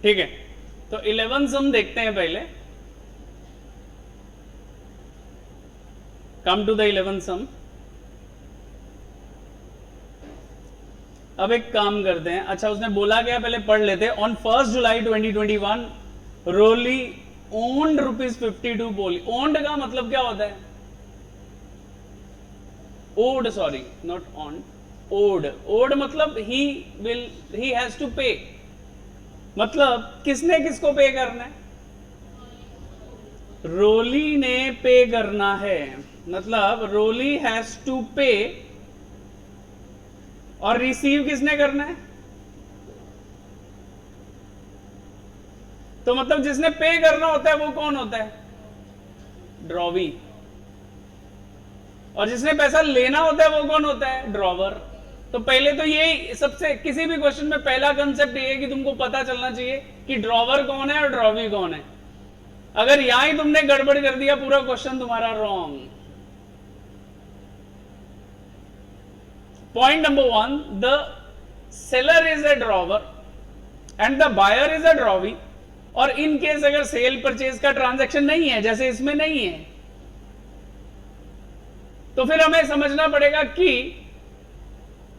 ठीक है, तो 11 सम देखते हैं पहले। कम टू द 11 सम। अब एक काम करते हैं, अच्छा उसने बोला क्या पहले पढ़ लेते हैं। On 1 July 2021 Roli owned ₹52 Poli. Owned का मतलब क्या होता है? Owed, sorry not on, owed. Owed मतलब ही हैज टू पे, मतलब किसने किसको पे करना है? रोली ने पे करना है, मतलब रोली हैज टू पे। और रिसीव किसने करना है? तो मतलब जिसने पे करना होता है वो कौन होता है? ड्रॉवी। और जिसने पैसा लेना होता है वो कौन होता है? ड्रॉवर। तो पहले तो ये सबसे किसी भी क्वेश्चन में पहला कंसेप्ट ये है कि तुमको पता चलना चाहिए कि ड्रॉवर कौन है और ड्रॉवी कौन है। अगर यहां ही तुमने गड़बड़ कर दिया पूरा क्वेश्चन तुम्हारा wrong. Point number 1, the seller is a drawer and the buyer is a drawee। और इन केस अगर सेल परचेज का ट्रांजैक्शन नहीं है, जैसे इसमें नहीं है, तो फिर हमें समझना पड़ेगा कि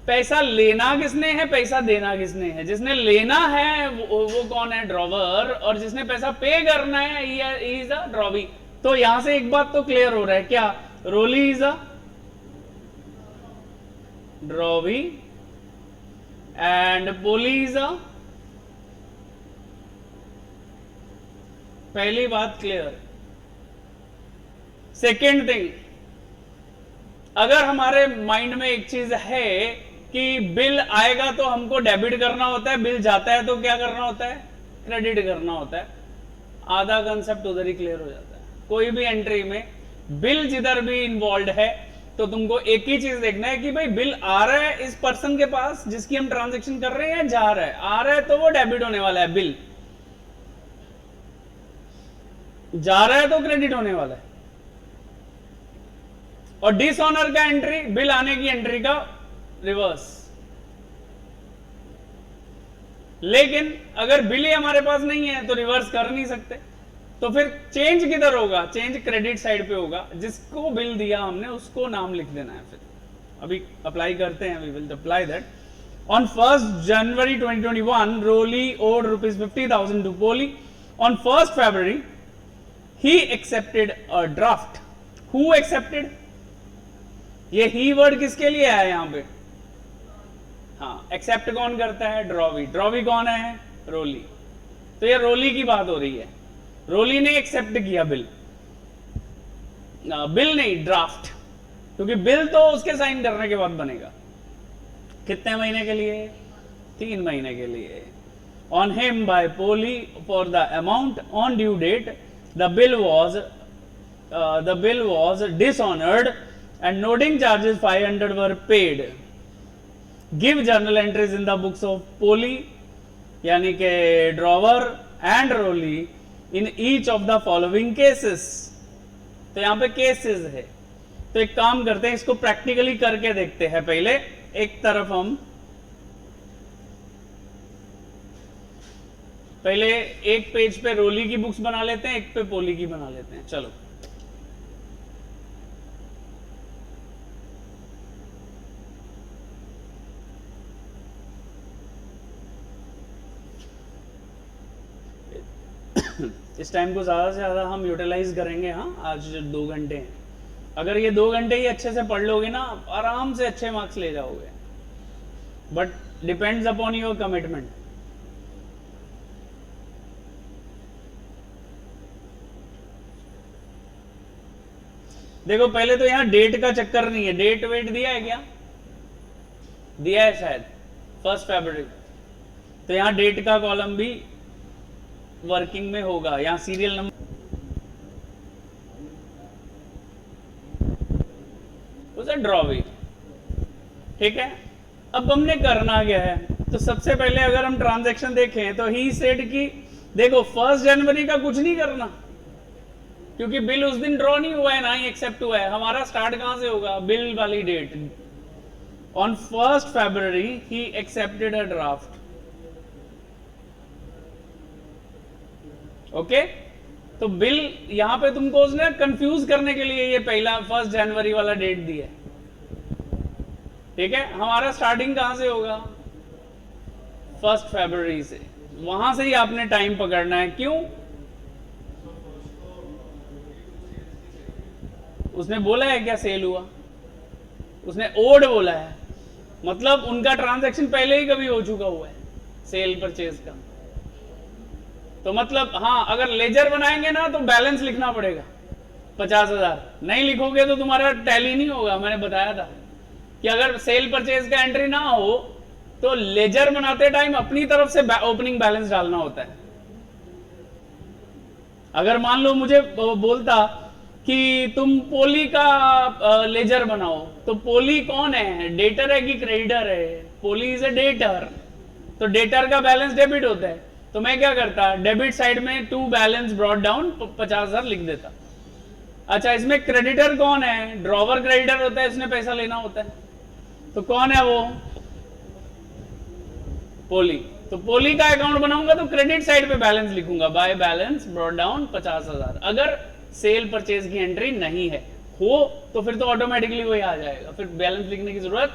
पैसा लेना किसने है, पैसा देना किसने है। जिसने लेना है वो कौन है? ड्रॉवर। और जिसने पैसा पे करना है ही इज अ ड्रॉवी। तो यहां से एक बात तो क्लियर हो रहा है, क्या? Roli is a drawee and Poli is a. पहली बात क्लियर। सेकेंड थिंग, अगर हमारे माइंड में एक चीज है कि बिल आएगा तो हमको डेबिट करना होता है, बिल जाता है तो क्या करना होता है? क्रेडिट करना होता है। आधा कंसेप्ट उधर ही क्लियर हो जाता है। कोई भी एंट्री में बिल जिधर भी इन्वॉल्व है तो तुमको एक ही चीज देखना है कि भाई बिल आ रहा है इस पर्सन के पास जिसकी हम ट्रांजैक्शन कर रहे हैं, या जा रहा है? आ रहा है तो वो डेबिट होने वाला है, बिल जा रहा है तो क्रेडिट होने वाला है। और डिसऑनर का एंट्री बिल आने की एंट्री का रिवर्स। लेकिन अगर बिल ही हमारे पास नहीं है तो रिवर्स कर नहीं सकते। तो फिर चेंज किधर होगा? चेंज क्रेडिट साइड पे होगा। जिसको बिल दिया हमने उसको नाम लिख देना है। फिर अभी अप्लाई करते हैं, we will apply that. On 1 January 2021 Roli owed ₹50,000 to Poli. On 1 February he accepted a draft. Who accepted? ये ही वर्ड किसके लिए है यहां पे? हाँ, एक्सेप्ट कौन करता है? ड्रॉवी। ड्रॉवी कौन है? रोली। तो ये रोली की बात हो रही है। रोली ने एक्सेप्ट किया बिल, बिल नहीं ड्राफ्ट, क्योंकि बिल तो उसके साइन करने के बाद बनेगा। कितने महीने के लिए? 3 महीने के लिए। On him by Poli for the amount on due date the bill was dishonoured and noting charges 500 were paid. Give journal entries in the books of Poli, यानी के drawer and Roli in each of the following cases. तो यहां पे cases है। तो एक काम करते हैं, इसको प्रैक्टिकली करके देखते हैं। पहले एक तरफ हम पहले एक पेज पे रोली की बुक्स बना लेते हैं, एक पे पोली की बना लेते हैं। चलो इस टाइम को ज़्यादा से ज़्यादा हम यूटिलाइज करेंगे। हाँ, आज 2 घंटे हैं। अगर ये 2 घंटे ही अच्छे से पढ़ लोगे ना, आराम से अच्छे मार्क्स ले जाओगे। But depends upon your commitment. देखो पहले तो यहां डेट का चक्कर नहीं है। डेट वेट दिया है क्या? दिया है शायद, 1 फरवरी। तो यहां डेट का कॉलम भी वर्किंग में होगा। यहां सीरियल नंबर उसे ड्रॉवी। ठीक है, अब हमने करना क्या है? तो सबसे पहले अगर हम ट्रांजैक्शन देखें तो ही सेड की देखो 1 जनवरी का कुछ नहीं करना, क्योंकि बिल उस दिन ड्रॉ नहीं हुआ है, ना ही एक्सेप्ट हुआ है। हमारा स्टार्ट कहां से होगा? बिल वाली date. On 1 February he accepted a draft. Okay, तो बिल यहां पे तुमको उसने कंफ्यूज करने के लिए ये पहला 1 जनवरी वाला डेट दिया है। ठीक है, हमारा स्टार्टिंग कहां से होगा? 1 फरवरी से, वहां से ही आपने टाइम पकड़ना है। क्यों? उसने बोला है क्या सेल हुआ? उसने ओड बोला है, मतलब उनका ट्रांजैक्शन पहले ही कभी हो चुका हुआ है सेल परचेज का। तो मतलब हाँ, अगर लेजर बनाएंगे ना तो बैलेंस लिखना पड़ेगा 50,000, नहीं लिखोगे तो तुम्हारा टैली नहीं होगा। मैंने बताया था कि अगर सेल परचेज का एंट्री ना हो तो लेजर बनाते टाइम अपनी तरफ से ओपनिंग बैलेंस डालना होता है। अगर मान लो मुझे बोलता कि तुम पोली का लेजर बनाओ, तो पोली कौन है? डेटर है कि क्रेडिटर है? पोली इज ए डेटर, तो डेटर का बैलेंस डेबिट होता है। तो मैं क्या करता, डेबिट साइड में टू बैलेंस ब्रॉट डाउन 50,000 लिख देता। अच्छा, इसमें क्रेडिटर कौन है? ड्रॉवर क्रेडिटर होता है, उसने पैसा लेना होता है। तो कौन है वो? पोली। तो पोली का अकाउंट बनाऊंगा तो क्रेडिट साइड पे बैलेंस लिखूंगा, बाय बैलेंस ब्रॉट डाउन 50,000। अगर सेल परचेज की एंट्री नहीं है, हो तो फिर तो ऑटोमेटिकली वही आ जाएगा, फिर बैलेंस लिखने की जरूरत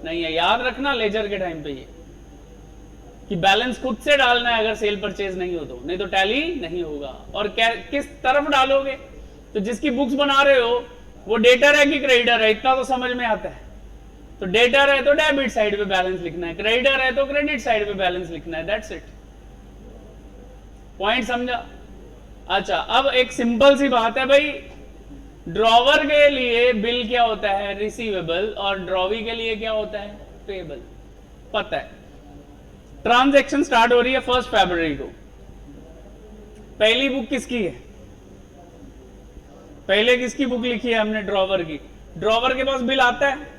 नहीं है। याद रखना लेजर के टाइम पे ये कि बैलेंस खुद से डालना है अगर सेल परचेज नहीं हो तो, नहीं तो टैली नहीं होगा। और किस तरफ डालोगे? तो जिसकी बुक्स बना रहे हो वो डेटर है कि क्रेडिटर है, इतना तो समझ में आता है। तो डेटर है तो डेबिट साइड पे बैलेंस लिखना है, क्रेडिटर है तो क्रेडिट साइड पे बैलेंस लिखना है, दैट्स इट। पॉइंट समझा? अच्छा, अब एक सिंपल सी बात है भाई, ड्रॉवर के लिए बिल क्या होता है? रिसीवेबल, और ड्रॉवी के लिए क्या होता है? पेबल। पता है। ट्रांजैक्शन स्टार्ट हो रही है 1 फरवरी को। पहली बुक किसकी है? पहले किसकी बुक लिखी है हमने? ड्रॉवर की। ड्रॉवर के पास बिल आता है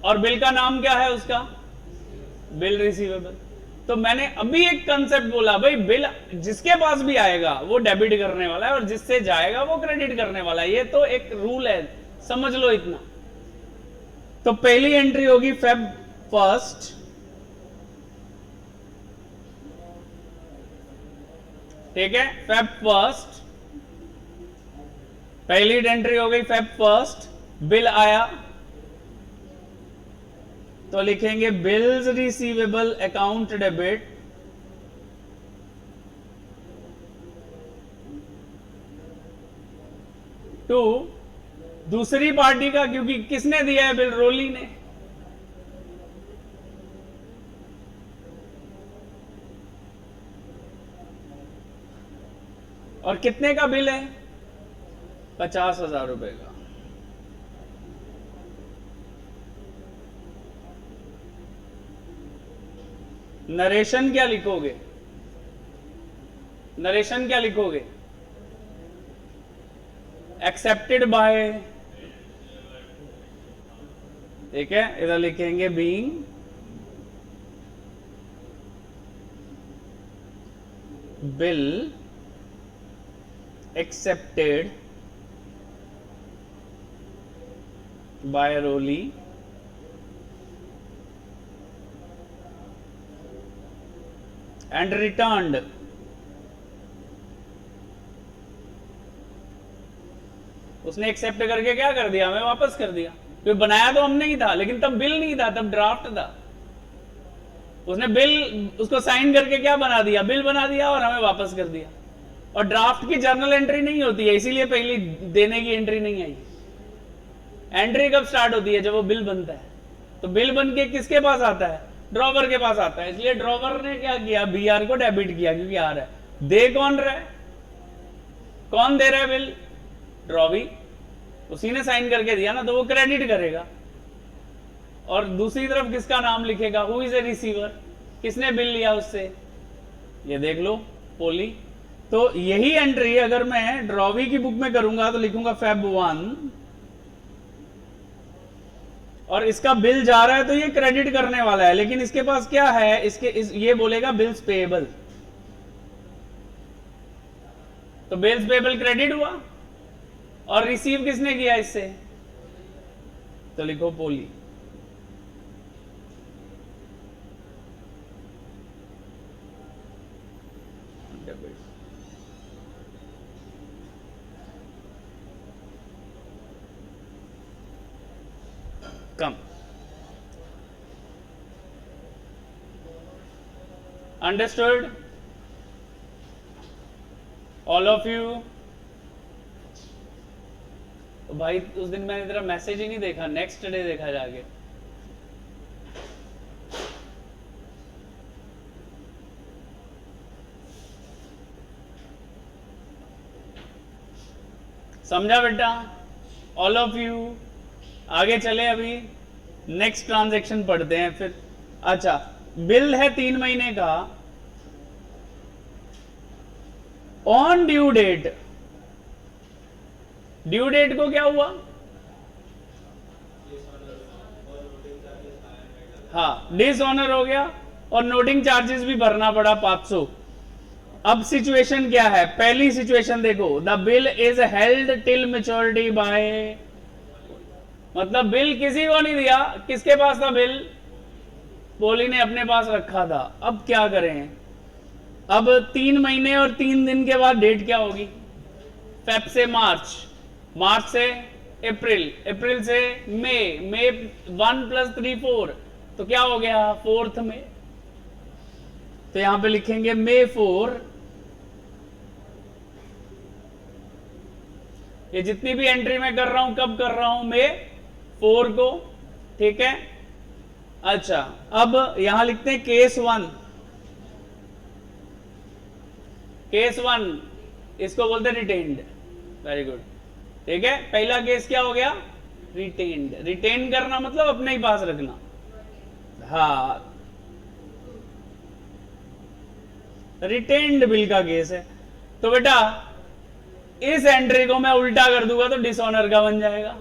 और बिल का नाम क्या है उसका? Bill receivable. तो मैंने अभी एक कंसेप्ट बोला भाई, बिल जिसके पास भी आएगा वो डेबिट करने वाला है और जिससे जाएगा वो क्रेडिट करने वाला है। ये तो एक रूल है, समझ लो इतना। तो पहली एंट्री होगी फेब 1, ठीक है, फेब 1, पहली एंट्री हो गई फेब 1। बिल आया तो लिखेंगे bills receivable account debit to दूसरी पार्टी का, क्योंकि किसने दिया है बिल? रोली ने। और कितने का बिल है? 50,000 रुपए का। नरेशन क्या लिखोगे? नरेशन क्या लिखोगे? एक्सेप्टेड बाय, ठीक है, इधर लिखेंगे being bill accepted by Roli and returned. उसने एक्सेप्ट करके क्या कर दिया? हमें वापस कर दिया। क्योंकि बनाया तो हमने ही था, लेकिन तब बिल नहीं था, तब ड्राफ्ट था। उसने बिल उसको साइन करके क्या बना दिया? बिल बना दिया और हमें वापस कर दिया। और ड्राफ्ट की जर्नल एंट्री नहीं होती है, इसीलिए पहली देने की एंट्री नहीं आई। एंट्री कब स्टार्ट होती है? जब वो बिल बनता है। तो बिल बन के किसके पास आता है? ड्रॉवर के पास आता है। इसलिए ड्रॉवर ने क्या किया? बीआर को डेबिट किया, क्योंकि आ रहा है। दे कौन रहा है? कौन दे रहा है बिल? ड्रॉवी। उसी ने साइन करके दिया ना, तो वो क्रेडिट करेगा। और दूसरी तरफ किसका नाम लिखेगा? हु इज ए रिसीवर, किसने बिल लिया उससे? ये देख लो, पोली। तो यही एंट्री अगर मैं ड्रॉवी की बुक में करूंगा तो लिखूंगा फेब 1, और इसका बिल जा रहा है तो ये क्रेडिट करने वाला है, लेकिन इसके पास क्या है? ये बोलेगा बिल्स पेएबल। तो बिल्स पेएबल क्रेडिट हुआ, और रिसीव किसने किया इससे? तो लिखो Poli. Debit. Understood all of you? तो भाई उस दिन मैंने तेरा मैसेज ही नहीं देखा, नेक्स्ट डे देखा जाके। समझा बेटा? All of you? आगे चले, अभी नेक्स्ट ट्रांजैक्शन पढ़ते हैं फिर। अच्छा, बिल है 3 महीने का, on due date. Due date को क्या हुआ? हाँ, डिसऑनर हो गया और नोटिंग चार्जेस भी भरना पड़ा 500। अब सिचुएशन क्या है? पहली सिचुएशन देखो, the bill is held till maturity by, मतलब बिल किसी को नहीं दिया। किसके पास था बिल? पोली ने अपने पास रखा था। अब क्या करें? अब 3 महीने और 3 दिन के बाद डेट क्या होगी? फेब से मार्च, मार्च से अप्रैल, अप्रैल से मई 1 + 3 4, तो क्या हो गया? 4th में। तो यहां पे लिखेंगे May 4। ये जितनी भी एंट्री मैं कर रहा हूं, कब कर रहा हूं? May 4 को, ठीक है। अच्छा, अब यहां लिखते हैं केस 1। केस 1 इसको बोलते हैं रिटेन्ड। वेरी गुड, ठीक है। पहला केस क्या हो गया? रिटेन्ड। रिटेन करना मतलब अपने ही पास रखना। हाँ, रिटेन्ड बिल का केस है। तो बेटा इस एंट्री को मैं उल्टा कर दूंगा तो डिसऑनर का बन जाएगा।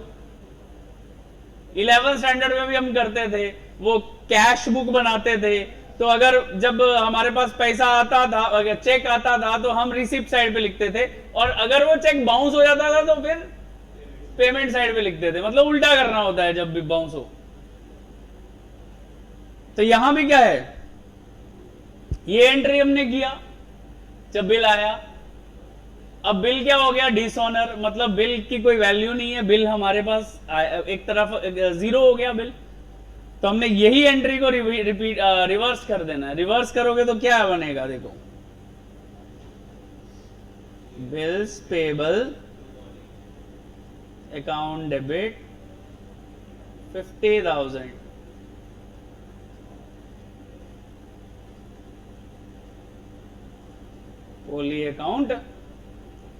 11th स्टैंडर्ड में भी हम करते थे, वो कैश बुक बनाते थे। तो अगर जब हमारे पास पैसा आता था, अगर चेक आता था, तो हम रिसिप्ट साइड पे लिखते थे, और अगर वो चेक बाउंस हो जाता था तो फिर पेमेंट साइड पे लिखते थे। मतलब उल्टा करना होता है जब भी बाउंस हो। तो यहां भी क्या है? ये एंट्री हमने किया जब बिल आया। अब बिल क्या हो गया? डिसऑनर, मतलब बिल की कोई वैल्यू नहीं है, बिल हमारे पास एक तरफ 0 हो गया बिल। तो हमने यही एंट्री को रिवर्स कर देना है। रिवर्स करोगे तो क्या बनेगा? देखो, बिल्स पेबल अकाउंट डेबिट 50,000, पोली अकाउंट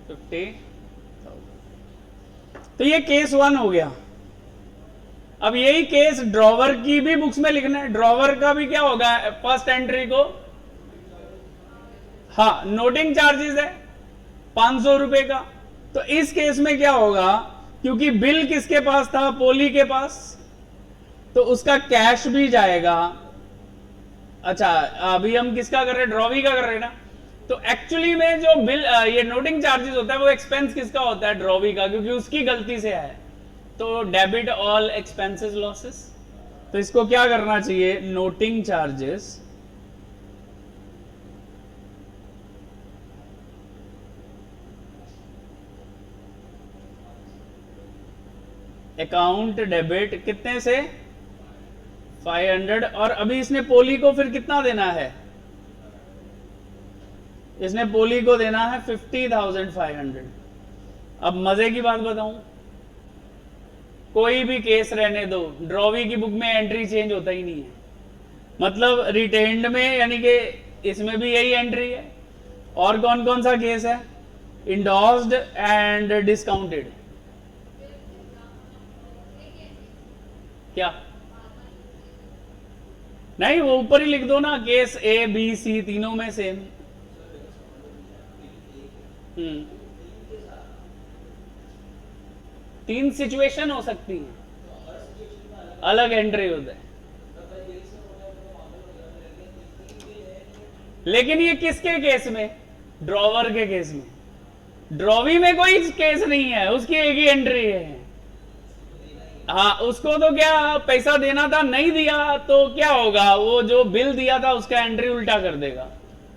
50,000। तो ये केस 1 हो गया। अब यही केस ड्रॉवर की भी बुक्स में लिखना है। ड्रॉवर का भी क्या होगा? फर्स्ट एंट्री को, हाँ, नोटिंग चार्जेस है 500 रुपए का। तो इस केस में क्या होगा? क्योंकि बिल किसके पास था? पोली के पास, तो उसका कैश भी जाएगा। अच्छा, अभी हम किसका कर रहे हैं? ड्रॉवी का कर रहे हैं ना। तो एक्चुअली में जो बिल ये नोटिंग चार्जेस होता है, वो एक्सपेंस किसका होता है? ड्रॉवी का, क्योंकि उसकी गलती से है। तो डेबिट ऑल एक्सपेंसेस लॉसेस। तो इसको क्या करना चाहिए? नोटिंग चार्जेस अकाउंट डेबिट कितने से? 500। और अभी इसने पोली को फिर कितना देना है? इसने पोली को देना है 50,500। अब मजे की बात बताऊं, कोई भी केस रहने दो, ड्रॉवी की बुक में एंट्री चेंज होता ही नहीं है। मतलब रिटेन्ड में, यानी कि इसमें भी यही एंट्री है। और कौन कौन सा केस है? Endorsed and discounted. क्या? नहीं, वो ऊपर ही लिख दो ना, केस A B C तीनों में सेम। 3 सिचुएशन हो सकती है, अलग एंट्री होता है। लेकिन ये किसके केस में? ड्रॉवर के केस में। ड्रॉवी में कोई केस नहीं है, उसकी एक ही एंट्री है। हाँ, उसको तो क्या पैसा देना था, नहीं दिया तो क्या होगा? वो जो बिल दिया था उसका एंट्री उल्टा कर देगा।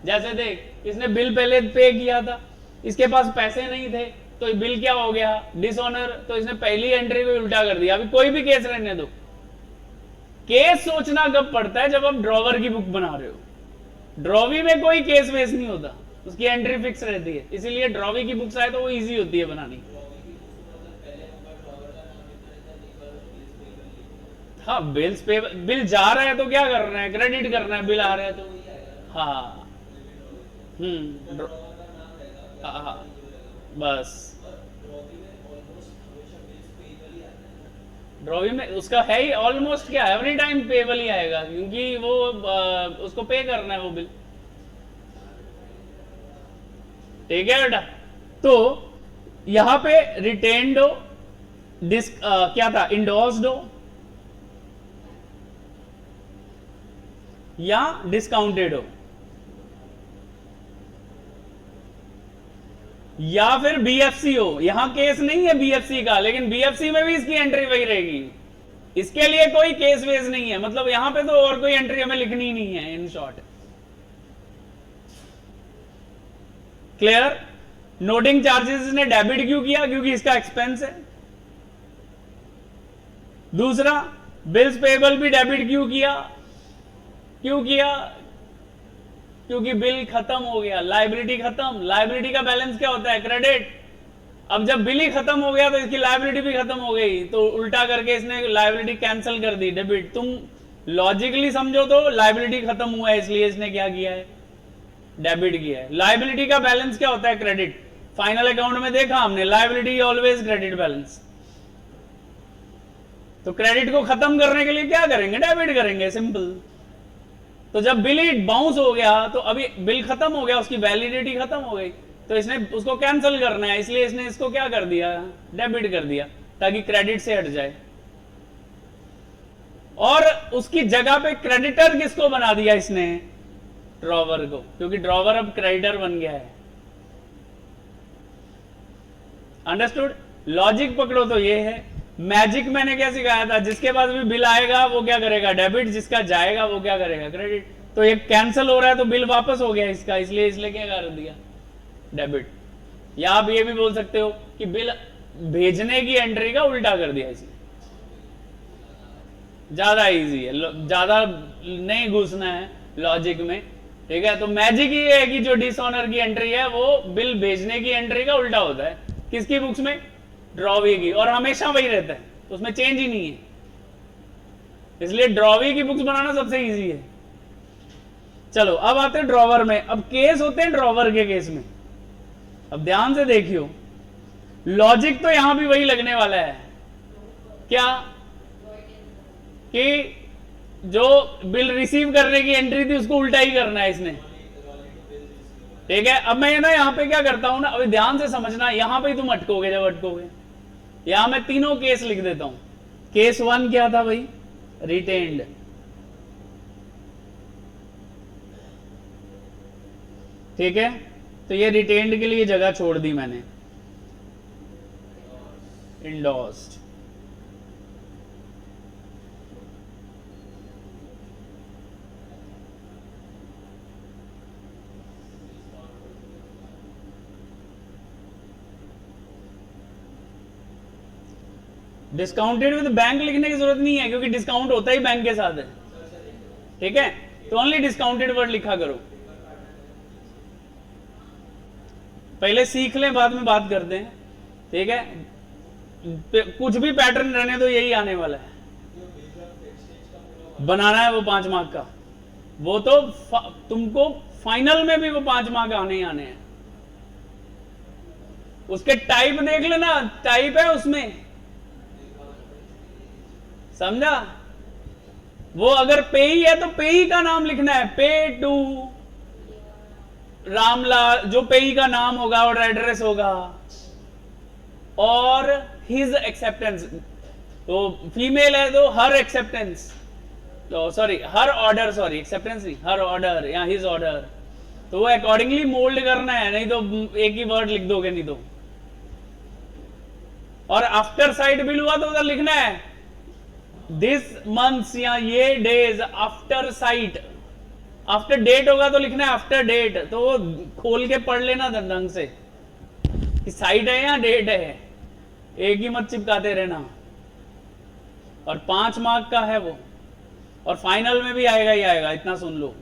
जैसे देख, इसने बिल पहले पे किया था, इसके पास पैसे नहीं थे, तो बिल क्या हो गया? डिसऑनर। तो इसने पहली एंट्री को उल्टा कर दिया। अभी कोई भी केस रहने दो। केस सोचना कब पड़ता है? जब आप ड्रॉवर की बुक बना रहे हो। ड्रॉवी में कोई केस वेस नहीं होता, उसकी एंट्री फिक्स रहती है, इसीलिए ड्रॉवी की बुक्स आए तो वो इजी होती है बनानी। हाँ, बिल्स पे, बिल जा रहा है तो क्या करना है, क्रेडिट करना है, बिल आ रहा है तो। हाँ, हाँ, बस ड्रॉवी में उसका है ही ऑलमोस्ट, क्या एवरी टाइम पेबल ही आएगा, क्योंकि वो उसको पे करना है वो बिल। ठीक है बेटा, तो यहां पे रिटेन्ड हो, क्या था, इंडोर्स्ड हो या डिस्काउंटेड हो, या फिर बीएफसी हो। यहां केस नहीं है बीएफसी का, लेकिन बीएफसी में भी इसकी एंट्री वही रहेगी, इसके लिए कोई केस वेस नहीं है, मतलब यहां पे तो और कोई एंट्री हमें लिखनी ही नहीं है, in short. Clear? Noting charges ने डेबिट क्यों किया, क्योंकि इसका एक्सपेंस है। दूसरा, बिल्स पेबल भी डेबिट क्यों किया, क्योंकि बिल खत्म हो गया, लाइबिलिटी खत्म। लाइबिलिटी का बैलेंस क्या होता है, क्रेडिट। अब जब बिल ही खत्म हो गया तो इसकी लाइबिलिटी भी खत्म हो गई, तो उल्टा करके इसने लाइबिलिटी कैंसिल कर दी, डेबिट। तुम लॉजिकली समझो तो लाइबिलिटी खत्म हुआ है, इसलिए इसने क्या किया है, डेबिट किया है। लाइबिलिटी का बैलेंस क्या होता है, क्रेडिट। फाइनल अकाउंट में देखा हमने, लाइबिलिटी ऑलवेज क्रेडिट बैलेंस। तो क्रेडिट को खत्म करने के लिए क्या करेंगे, डेबिट करेंगे, सिंपल। तो जब बिल ही बाउंस हो गया तो अभी बिल खत्म हो गया, उसकी वैलिडिटी खत्म हो गई, तो इसने उसको कैंसिल करना है, इसलिए इसने इसको क्या कर दिया, डेबिट कर दिया, ताकि क्रेडिट से हट जाए। और उसकी जगह पे क्रेडिटर किसको बना दिया इसने, ड्रॉवर को, क्योंकि ड्रॉवर अब क्रेडिटर बन गया है। अंडरस्टूड? लॉजिक पकड़ो तो ये है। मैजिक मैंने क्या सिखाया था, जिसके पास भी बिल आएगा वो क्या करेगा, डेबिट, जिसका जाएगा वो क्या करेगा, क्रेडिट। तो ये कैंसिल हो रहा है तो बिल वापस हो गया इसका, इसलिए इसलिए क्या कर दिया, डेबिट। या आप ये भी बोल सकते हो कि बिल भेजने की एंट्री का उल्टा कर दिया इसने। ज्यादा इजी है, ज्यादा नहीं घुसना है लॉजिक में, ठीक है। तो मैजिक ये है कि जो डिसऑनर की एंट्री है वो बिल भेजने की एंट्री का उल्टा होता है, किसकी बुक्स में, ड्रॉवी की, और हमेशा वही रहता है, उसमें चेंज ही नहीं है, इसलिए ड्रॉवी की बुक्स बनाना सबसे इजी है। चलो अब आते हैं ड्रॉवर में। अब केस होते हैं ड्रॉवर के केस में, अब ध्यान से देखियो, लॉजिक तो यहां भी वही लगने वाला है, क्या, कि जो बिल रिसीव करने की एंट्री थी उसको उल्टा ही करना है इसने, ठीक है। अब मैं ना यहां पे क्या करता हूं ना, अभी ध्यान से समझना, यहां पे तुम अटकोगे, जब अटकोगे यहां मैं तीनों केस लिख देता हूं। केस 1 क्या था भाई, रिटेन्ड, ठीक है। तो ये रिटेन्ड के लिए जगह छोड़ दी मैंने, इंडोर्स्ड। डिस्काउंटेड विद बैंक लिखने की जरूरत नहीं है, क्योंकि डिस्काउंट होता ही बैंक के साथ है, ठीक है। तो ओनली डिस्काउंटेड वर्ड लिखा करो। पहले सीख लें, बाद में बात करते हैं, ठीक है। कुछ भी पैटर्न रहने तो यही आने वाला है, बनाना है वो 5 मार्क का, वो तो तुमको फाइनल में भी वो 5 मार्क आने ही आने हैं। उसके टाइप देख लेना, टाइप है उसमें, समझा। वो अगर पेई है तो पेई का नाम लिखना है, पे टू रामलाल, जो पेई का नाम होगा और एड्रेस होगा, और हिज एक्सेप्टेंस, तो फीमेल है तो हर एक्सेप्टेंस, तो सॉरी हर ऑर्डर, सॉरी एक्सेप्टेंस नहीं, हर ऑर्डर या हिज ऑर्डर, तो वो अकॉर्डिंगली मोल्ड करना है, नहीं तो एक ही वर्ड लिख दोगे नहीं तो। और आफ्टर साइट बिल हुआ तो उधर लिखना है दिस मंथ्स या ये days after sight, after date होगा तो लिखना है आफ्टर डेट, तो वो खोल के पढ़ लेना ढंग से कि साइट है या डेट है, एक ही मत चिपकाते रहना। और 5 मार्क का है वो, और फाइनल में भी आएगा ही आएगा, इतना सुन लो।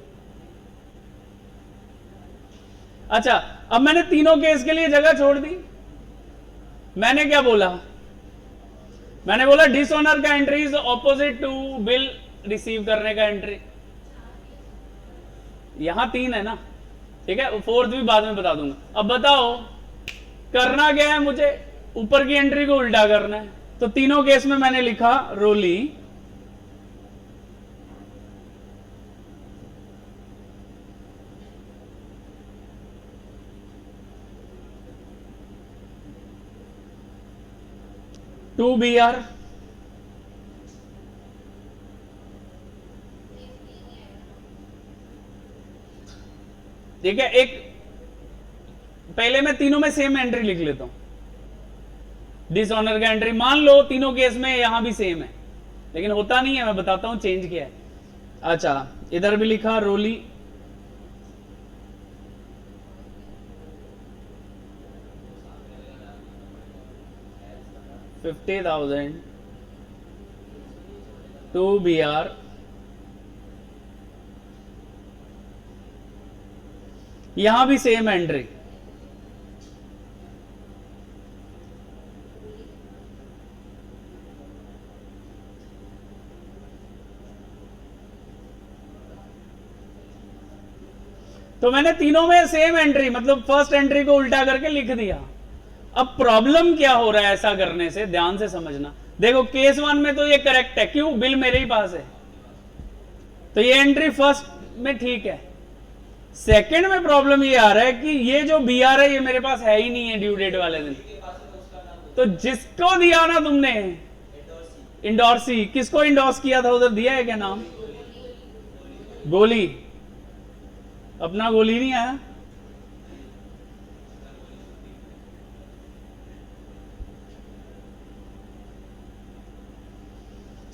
अच्छा, अब मैंने तीनों केस के लिए जगह छोड़ दी। मैंने क्या बोला? मैंने बोला डिसऑनर का entry is opposite to bill receive करने का एंट्री। यहां 3 है ना, ठीक है, फोर्थ भी बाद में बता दूंगा। अब बताओ करना क्या है मुझे? ऊपर की एंट्री को उल्टा करना है। तो तीनों केस में मैंने लिखा रोली टू बी आर, ठीक है। एक पहले मैं तीनों में सेम एंट्री लिख लेता हूं। डिसऑनर का एंट्री मान लो तीनों केस में यहां भी सेम है, लेकिन होता नहीं है, मैं बताता हूं चेंज किया है। अच्छा, इधर भी लिखा रोली $50,000 टू बी आर, यहां भी सेम एंट्री। तो मैंने तीनों में सेम एंट्री, मतलब फर्स्ट एंट्री को उल्टा करके लिख दिया। अब प्रॉब्लम क्या हो रहा है ऐसा करने से, ध्यान से समझना। देखो केस 1 में तो ये करेक्ट है, क्यों? बिल मेरे ही पास है, तो ये एंट्री फर्स्ट में ठीक है। सेकंड में प्रॉब्लम ये आ रहा है कि ये जो बी आर है ये मेरे पास है ही नहीं है ड्यू डेट वाले दिन। तो जिसको दिया ना तुमने इंडोर्सी, किसको इंडोर्स किया था उधर दिया है क्या नाम? गोली। अपना गोली नहीं आया?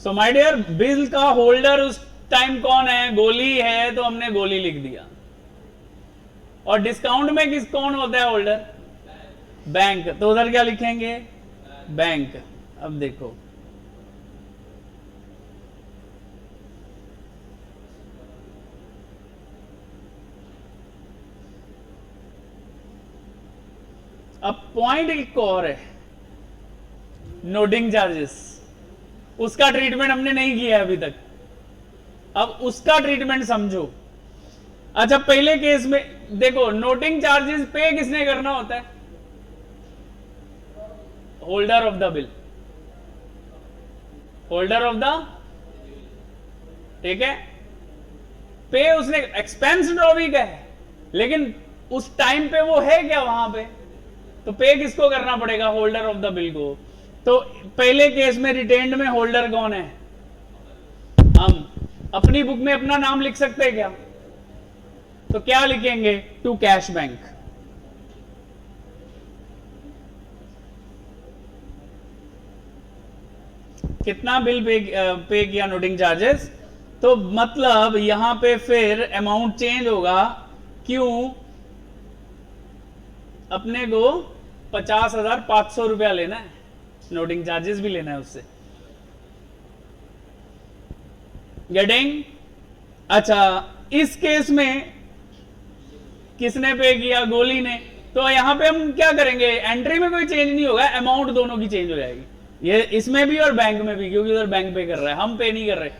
सो माय डियर, बिल का होल्डर उस टाइम कौन है? गोली है, तो हमने गोली लिख दिया। और डिस्काउंट में किस कौन होता है होल्डर? बैंक। तो उधर क्या लिखेंगे? बैंक। अब देखो अब पॉइंट एक और है, नोटिंग चार्जेस। उसका ट्रीटमेंट हमने नहीं किया अभी तक, अब उसका ट्रीटमेंट समझो। अच्छा, पहले केस में देखो, नोटिंग चार्जेस पे किसने करना होता है? Holder of the bill, holder of the, ठीक है। पे उसने एक्सपेंस ड्रॉ भी का है, लेकिन उस टाइम पे वो है क्या वहां पे? तो पे किसको करना पड़ेगा? होल्डर ऑफ द बिल को। तो पहले केस में रिटेन्ड में होल्डर कौन है? हम अपनी बुक में अपना नाम लिख सकते हैं क्या? तो क्या लिखेंगे? To cash bank. कितना बिल पे किया नोटिंग चार्जेस? तो मतलब यहां पे फिर अमाउंट चेंज होगा, क्यों? अपने को 50,500 रुपया लेना है, नोटिंग चार्जेस भी लेना है उससे। गेटिंग? अच्छा, इस केस में किसने पे किया? गोली ने। तो यहां पे हम क्या करेंगे? एंट्री में कोई चेंज नहीं होगा, अमाउंट दोनों की चेंज हो जाएगी, ये इसमें भी और बैंक में भी, क्योंकि उधर बैंक पे कर रहा है, हम पे नहीं कर रहे।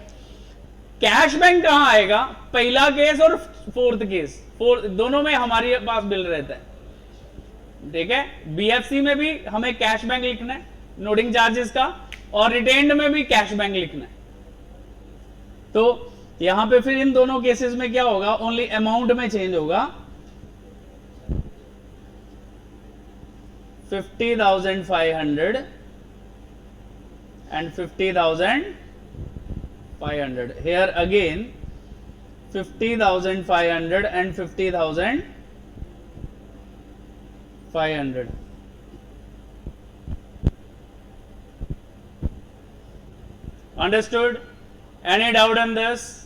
कैश बैंक कहां आएगा? पहला केस और फोर्थ केस, दोनों में हमारे पास बिल रहता है, ठीक है। बीएफसी में भी हमें कैश बैंक लिखना है नोटिंग चार्जेस का, और रिटेन्ड में भी कैश बैंक लिखना है। तो यहां पे फिर इन दोनों केसेस में क्या होगा? ओनली अमाउंट में चेंज होगा। 50,500 and 50,500. Here again 50,500 and 50,500. Understood? Any doubt on this?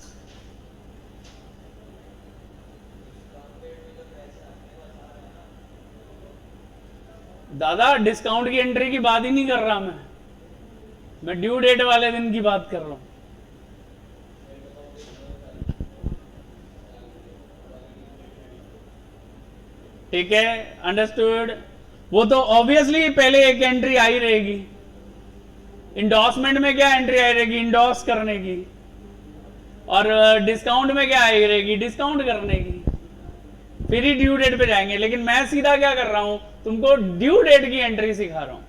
दादा डिस्काउंट की एंट्री की बात ही नहीं कर रहा मैं ड्यू डेट वाले दिन की बात कर रहा हूं। ठीक है, अंडरस्टूड। वो तो ऑब्वियसली पहले एक एंट्री आई रहेगी। इंडोर्समेंट में क्या एंट्री आई रहेगी? इंडोर्स करने की। और डिस्काउंट में क्या आई रहेगी? डिस्काउंट करने की। फिर ही ड्यू डेट पे जाएंगे। लेकिन मैं सीधा क्या कर रहा हूं, तुमको ड्यू डेट की एंट्री सिखा रहा हूं।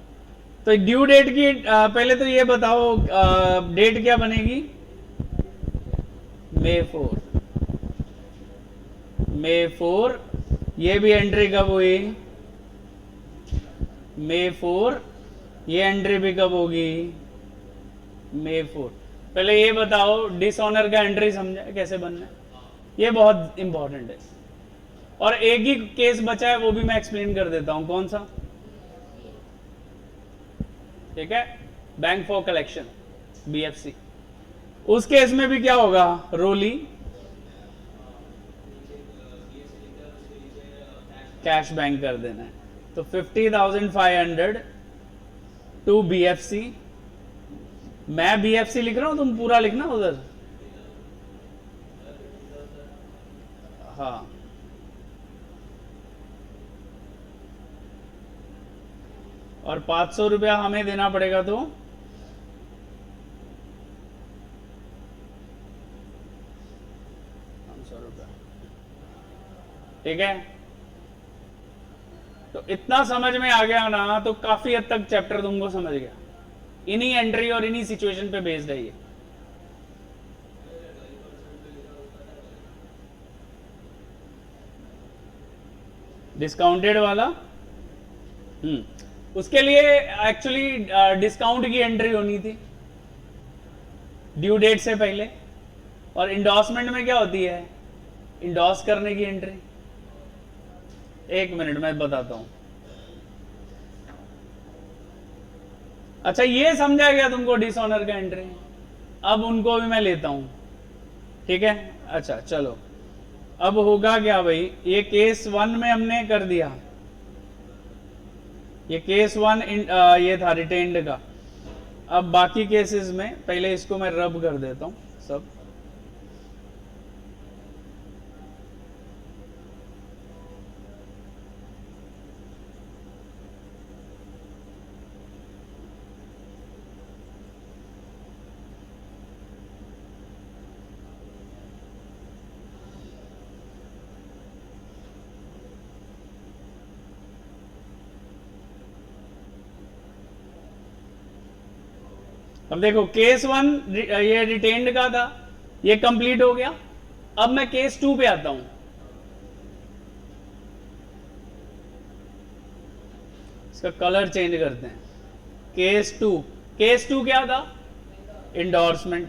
तो ड्यू डेट की पहले तो ये बताओ डेट क्या बनेगी? May 4। May 4। ये भी एंट्री कब हुई? May 4। ये एंट्री भी कब होगी? May 4। पहले ये बताओ डिसऑनर का एंट्री समझा कैसे बनना है? ये बहुत इंपॉर्टेंट है। और एक ही केस बचा है, वो भी मैं एक्सप्लेन कर देता हूं। कौन सा? ठीक है, बैंक फॉर कलेक्शन, BFC। उस केस में भी क्या होगा? रोली कैश बैंक कर देना है। तो 50,500 टू BFC। मैं BFC लिख रहा हूं, तुम पूरा लिखना उधर। हाँ, और 500 रुपया हमें देना पड़ेगा। तो 500 रुपया, ठीक है। तो इतना समझ में आ गया ना, तो काफी हद तक चैप्टर तुमको समझ गया। इन्हीं एंट्री और इन्हीं सिचुएशन पे बेस्ड है ये। डिस्काउंटेड वाला, उसके लिए एक्चुअली डिस्काउंट की एंट्री होनी थी ड्यू डेट से पहले। और इंडोर्समेंट में क्या होती है? इंडोर्स करने की एंट्री। एक मिनट मैं बताता हूं। अच्छा, ये समझा गया तुमको डिसऑनर का एंट्री। अब उनको भी मैं लेता हूं, ठीक है। अच्छा चलो, अब होगा क्या भाई? ये केस 1 में हमने कर दिया। ये केस 1 ये था रिटेन्ड का। अब बाकी केसेस में पहले इसको मैं रब कर देता हूं सब। अब देखो, केस 1 ये रिटेन्ड का था, ये कंप्लीट हो गया। अब मैं केस 2 पे आता हूं। इसका कलर चेंज करते हैं। केस 2, केस 2 क्या था? इंडोर्समेंट।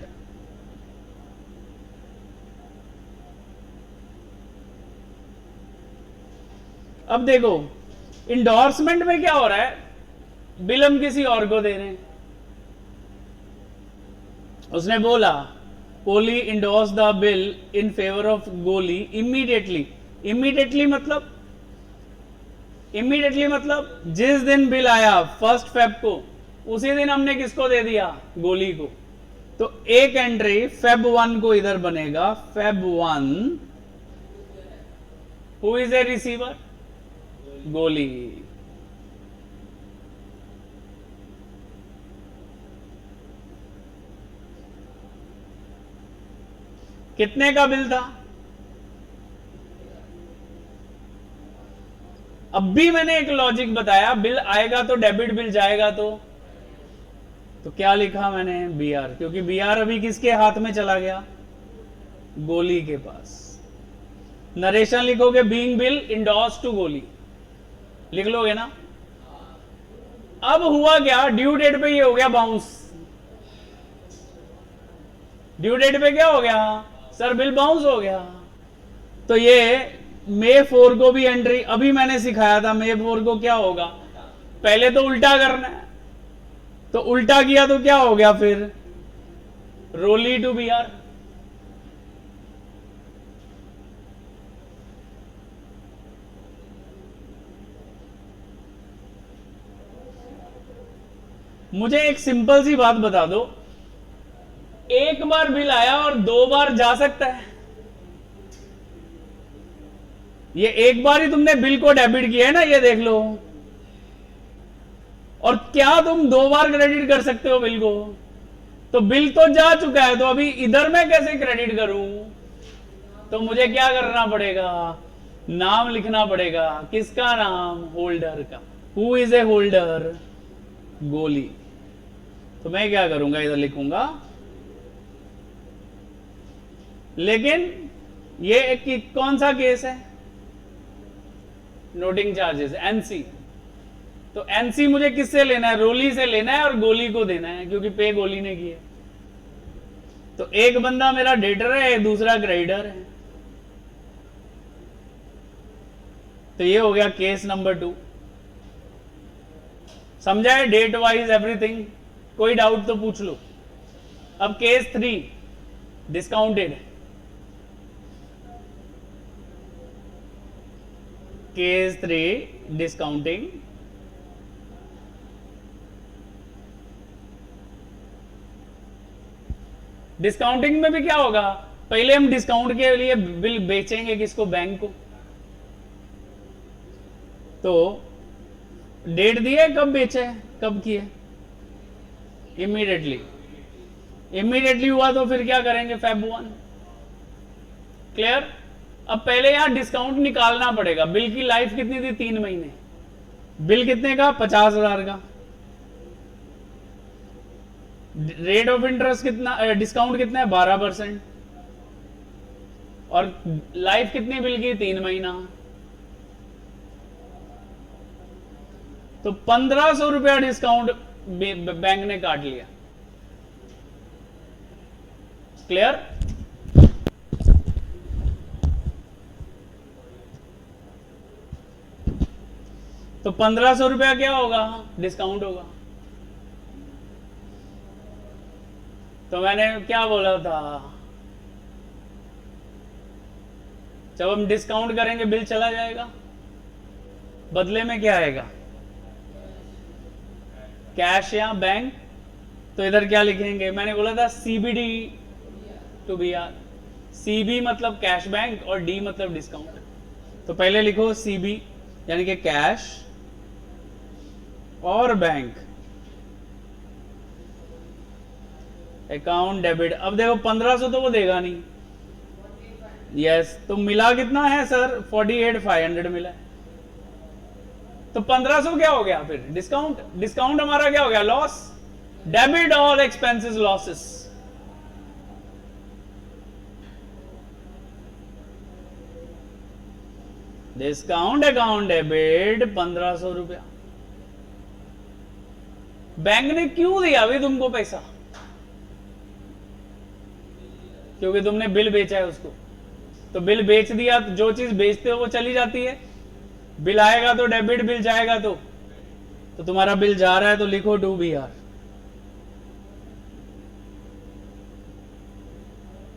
अब देखो, इंडोर्समेंट में क्या हो रहा है? बिल हम किसी और को दे रहे हैं। उसने बोला Kohli endorse the bill in favour of Goli immediately. Immediately मतलब जिस दिन बिल आया 1 फेब को, उसी दिन हमने किसको दे दिया? गोली को। तो एक एंट्री फेब 1 को इधर बनेगा। Feb 1 who is a receiver? गोली। कितने का बिल था? अब भी मैंने एक लॉजिक बताया, बिल आएगा तो डेबिट, बिल जाएगा तो क्या लिखा मैंने? BR, क्योंकि BR अभी किसके हाथ में चला गया? गोली के पास। नरेशन लिखोगे बीइंग बिल इंडोर्स टू गोली, लिख लोगे ना। अब हुआ क्या? ड्यू डेट पे ये हो गया बाउंस। ड्यू डेट पे क्या हो गया? सर बिल बाउंस हो गया। तो ये May 4 को भी एंट्री, अभी मैंने सिखाया था May 4 को क्या होगा? पहले तो उल्टा करना है। तो उल्टा किया तो क्या हो गया फिर? रोली टू BR। मुझे एक सिंपल सी बात बता दो, एक बार बिल आया और 2 बार जा सकता है? ये एक बार ही तुमने बिल को डेबिट किया है ना, ये देख लो। और क्या तुम 2 बार क्रेडिट कर सकते हो बिल को? तो बिल तो जा चुका है, तो अभी इधर मैं कैसे क्रेडिट करूं? तो मुझे क्या करना पड़ेगा? नाम लिखना पड़ेगा। किसका नाम? होल्डर का। Who is A holder? गोली। तो मैं क्या करूंगा, इधर लिखूंगा। लेकिन ये कौन सा केस है? Noting charges, NC. तो एनसी मुझे किससे लेना है? रोली से लेना है और गोली को देना है, क्योंकि पे गोली ने की है। तो एक बंदा मेरा डेटर है, दूसरा क्रेडिटर है। तो ये हो गया केस नंबर 2। समझा है? Date wise everything. कोई डाउट तो पूछ लो। अब case 3 discounted. Case 3 discounting. Discounting में भी क्या होगा? पहले हम डिस्काउंट के लिए बिल बेचेंगे किसको? बैंक को। तो डेट दी है, कब बेचे, कब किए? इमीडिएटली। इमीडिएटली हुआ तो फिर क्या करेंगे? Feb 1। क्लियर? अब पहले यहां डिस्काउंट निकालना पड़ेगा। बिल की लाइफ कितनी थी? 3 महीने। बिल कितने का? 50,000 का। रेट ऑफ इंटरेस्ट कितना, डिस्काउंट कितना है? 12%। और लाइफ कितनी बिल की? 3 महीना। तो 1500 रुपया डिस्काउंट बैंक ने काट लिया। क्लियर? तो 1500 रुपया क्या होगा? डिस्काउंट होगा। तो मैंने क्या बोला था? जब हम डिस्काउंट करेंगे बिल चला जाएगा, बदले में क्या आएगा? कैश या बैंक। तो इधर क्या लिखेंगे? मैंने बोला था CBD to B R. CB मतलब कैश बैंक और डी मतलब डिस्काउंट। तो पहले लिखो सीबी यानी कि कैश और बैंक। Account debit. अब देखो 1500 तो वो देगा नहीं। यस, तो मिला कितना है सर? 48,500 मिला है। तो 1500 क्या हो गया फिर? डिस्काउंट। डिस्काउंट हमारा क्या हो गया? Loss. Debit all expenses losses. Discount account debit 1500 रुपया। बैंक ने क्यों दिया भाई तुमको पैसा? क्योंकि तुमने बिल बेचा है उसको। तो बिल बेच दिया, तो जो चीज बेचते हो वो चली जाती है। बिल आएगा तो डेबिट, बिल जाएगा तो तुम्हारा बिल जा रहा है तो लिखो टू बी आर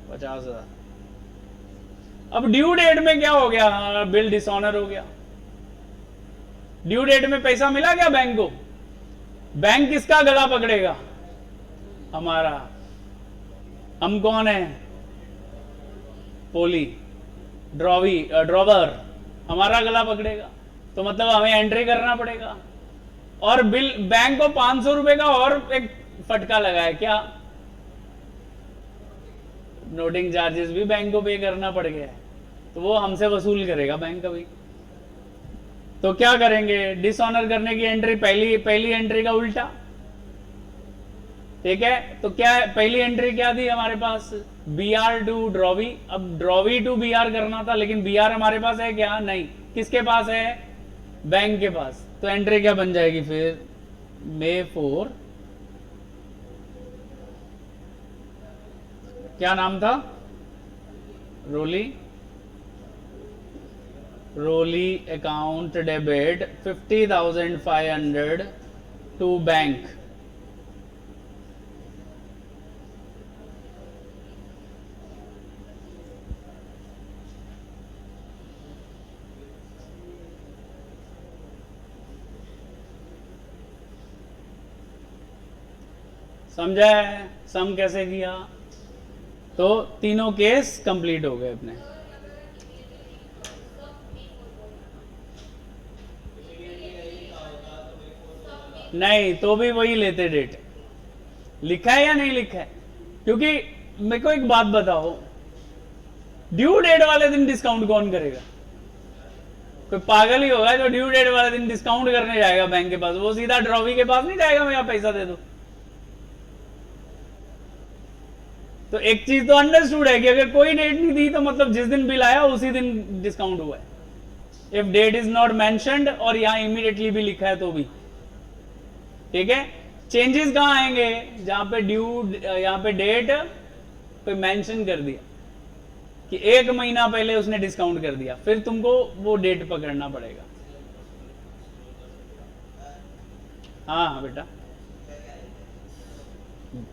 50,000। अब ड्यू डेट में क्या हो गया? बिल डिसऑनर हो गया। ड्यू डेट में पैसा मिला क्या बैंक को? बैंक किसका गला पकड़ेगा? हमारा। हम कौन है? पोली ड्रॉवर हमारा गला पकड़ेगा। तो मतलब हमें एंट्री करना पड़ेगा। और बिल बैंक को 500 रुपए का और एक फटका लगा है क्या? नोटिंग चार्जेस भी बैंक को पे करना पड़ गया है, तो वो हमसे वसूल करेगा बैंक कभी। तो क्या करेंगे? डिसऑनर करने की एंट्री, पहली एंट्री का उल्टा। ठीक है, तो क्या पहली एंट्री क्या थी हमारे पास? B R to drawee. अब ड्रॉवी टू बी आर करना था, लेकिन बी आर हमारे पास है क्या? नहीं। किसके पास है? बैंक के पास। तो एंट्री क्या बन जाएगी फिर? May 4। क्या नाम था? रोली अकाउंट डेबिट 50,500 टू बैंक। समझा है सम कैसे किया? तो तीनों केस कंप्लीट हो गए अपने। नहीं तो भी वही लेते डेट, लिखा है या नहीं लिखा है? क्योंकि मेरे को एक बात बताओ, ड्यू डेट वाले दिन डिस्काउंट कौन करेगा? कोई पागल ही होगा जो ड्यू डेट वाले दिन डिस्काउंट करने जाएगा बैंक के पास, वो सीधा ड्रॉवी के पास नहीं जाएगा मेरा पैसा दे दो। तो एक चीज तो अंडरस्टूड है कि अगर कोई डेट नहीं दी तो मतलब जिस दिन बिल आया उसी दिन डिस्काउंट हुआ है। If date is not mentioned और यहां इमीडिएटली भी लिखा है तो भी ठीक है। चेंजेस कहां आएंगे? जहां पे ड्यू, यहां पे डेट कोई मेंशन कर दिया कि 1 महीना पहले उसने डिस्काउंट कर दिया, फिर तुमको वो डेट पकड़ना पड़ेगा। हाँ हाँ बेटा,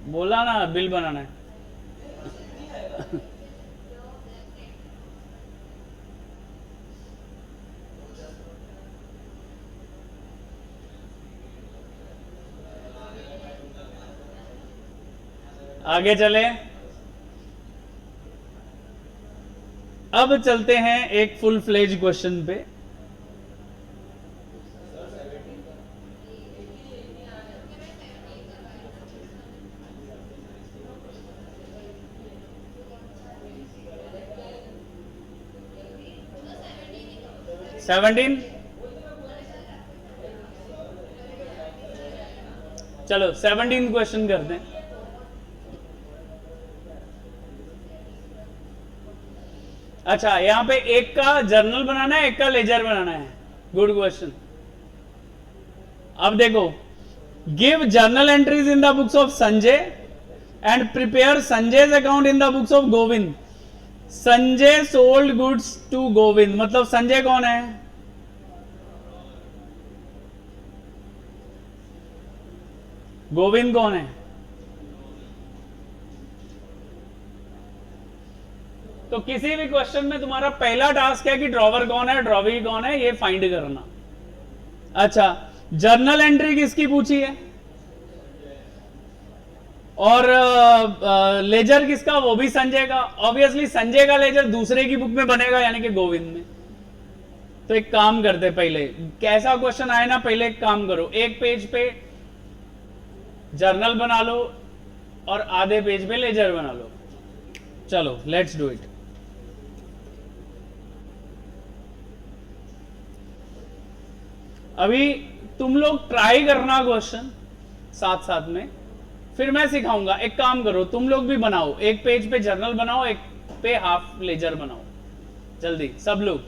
बोला ना बिल बनाना है। आगे चले, अब चलते हैं एक फुल फ्लेज क्वेश्चन पे। सेवनटीन, चलो 17 क्वेश्चन करते हैं। अच्छा, यहां पे एक का जर्नल बनाना है, एक का लेजर बनाना है। Good question. अब देखो, give journal entries in the books of Sanjay and prepare Sanjay's account in the books of Govind. Sanjay sold goods to Govind, मतलब संजय कौन है? गोविंद कौन है? तो किसी भी क्वेश्चन में तुम्हारा पहला टास्क है कि ड्रॉवर कौन है, ड्रॉवी कौन है, ये फाइंड करना। अच्छा, जर्नल एंट्री किसकी पूछी है और लेजर किसका? वो भी संजय का। ऑब्वियसली संजय का लेजर दूसरे की बुक में बनेगा, यानी कि गोविंद में। तो एक काम करते, पहले कैसा क्वेश्चन आए ना, पहले एक काम करो, एक पेज पे जर्नल बना लो और आधे पेज पे लेजर बना लो। चलो लेट्स डू इट। अभी तुम लोग ट्राई करना क्वेश्चन साथ साथ में, फिर मैं सिखाऊंगा। एक काम करो, तुम लोग भी बनाओ, एक पेज पे जर्नल बनाओ, एक पे हाफ लेजर बनाओ, जल्दी सब लोग।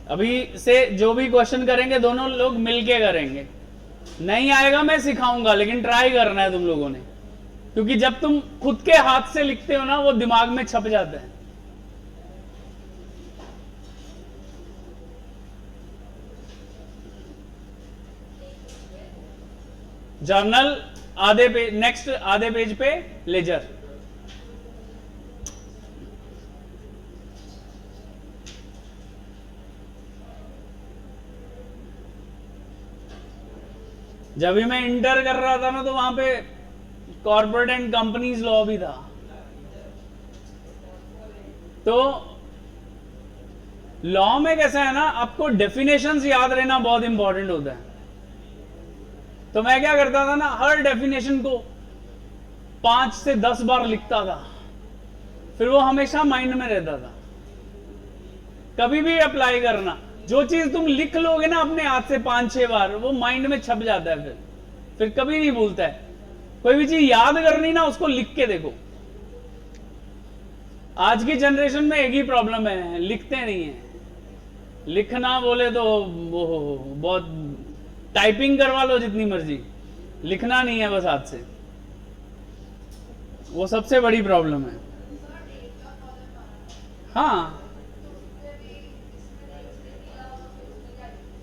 अभी से जो भी क्वेश्चन करेंगे दोनों लोग मिलके करेंगे। नहीं आएगा मैं सिखाऊंगा, लेकिन ट्राई करना है तुम लोगों ने, क्योंकि जब तुम खुद के हाथ से लिखते हो ना, वो दिमाग में छप जाता है। जर्नल आधे पेज, नेक्स्ट आधे पेज पे लेजर। जब भी मैं इंटर कर रहा था ना, तो वहां पे कॉर्पोरेट एंड कंपनीज लॉ भी था। तो लॉ में कैसा है ना, आपको डेफिनेशंस याद रहना बहुत इंपॉर्टेंट होता है। तो मैं क्या करता था ना, हर डेफिनेशन को 5 से 10 बार लिखता था, फिर वो हमेशा माइंड में रहता था। कभी भी अप्लाई करना, जो चीज तुम लिख लोगे ना अपने हाथ से 5-6 बार, वो माइंड में छप जाता है, फिर कभी नहीं भूलता है। कोई भी चीज याद करनी ना, उसको लिख के देखो। आज की जनरेशन में एक ही प्रॉब्लम है, लिखते नहीं है। लिखना बोले तो वो बहुत टाइपिंग करवा लो जितनी मर्जी, लिखना नहीं है बस हाथ से, वो सबसे बड़ी प्रॉब्लम है। हाँ,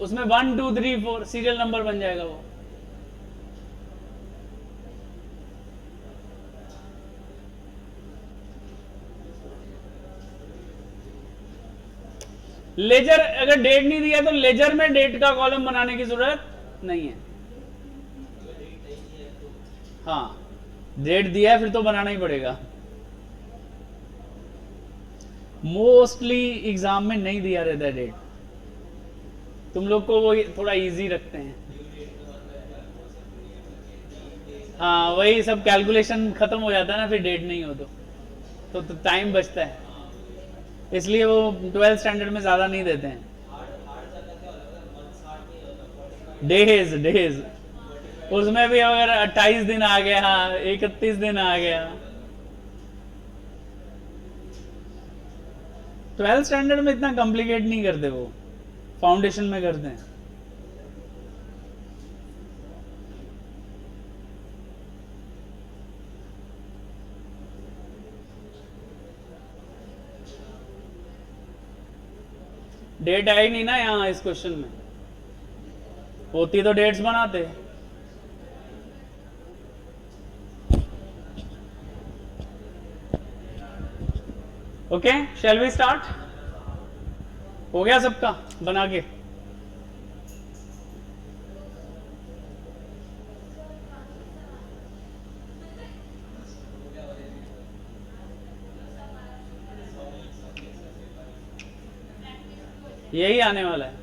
उसमें 1 2 3 4 सीरियल नंबर बन जाएगा वो। लेजर अगर डेट नहीं दिया तो लेजर में डेट का कॉलम बनाने की जरूरत नहीं है। हाँ, डेट दिया है फिर तो बनाना ही पड़ेगा। मोस्टली एग्जाम में नहीं दिया रहता है डेट, तुम लोग को वो थोड़ा इजी रखते हैं। हाँ वही सब कैलकुलेशन खत्म हो जाता है ना, फिर डेट नहीं हो तो टाइम बचता है, इसलिए वो 12th स्टैंडर्ड में ज़्यादा नहीं देते हैं। डेज डेज उसमें भी अगर 28 दिन आ गया, 31 दिन आ गया। 12th स्टैंडर्ड में इतना कॉम्प्लिकेट नहीं करते, वो फाउंडेशन में करते हैं। डेट आई नहीं ना यहाँ इस क्वेश्चन में, होती तो डेट्स बनाते। Okay shall we start? हो गया सबका बना के? यही आने वाला है।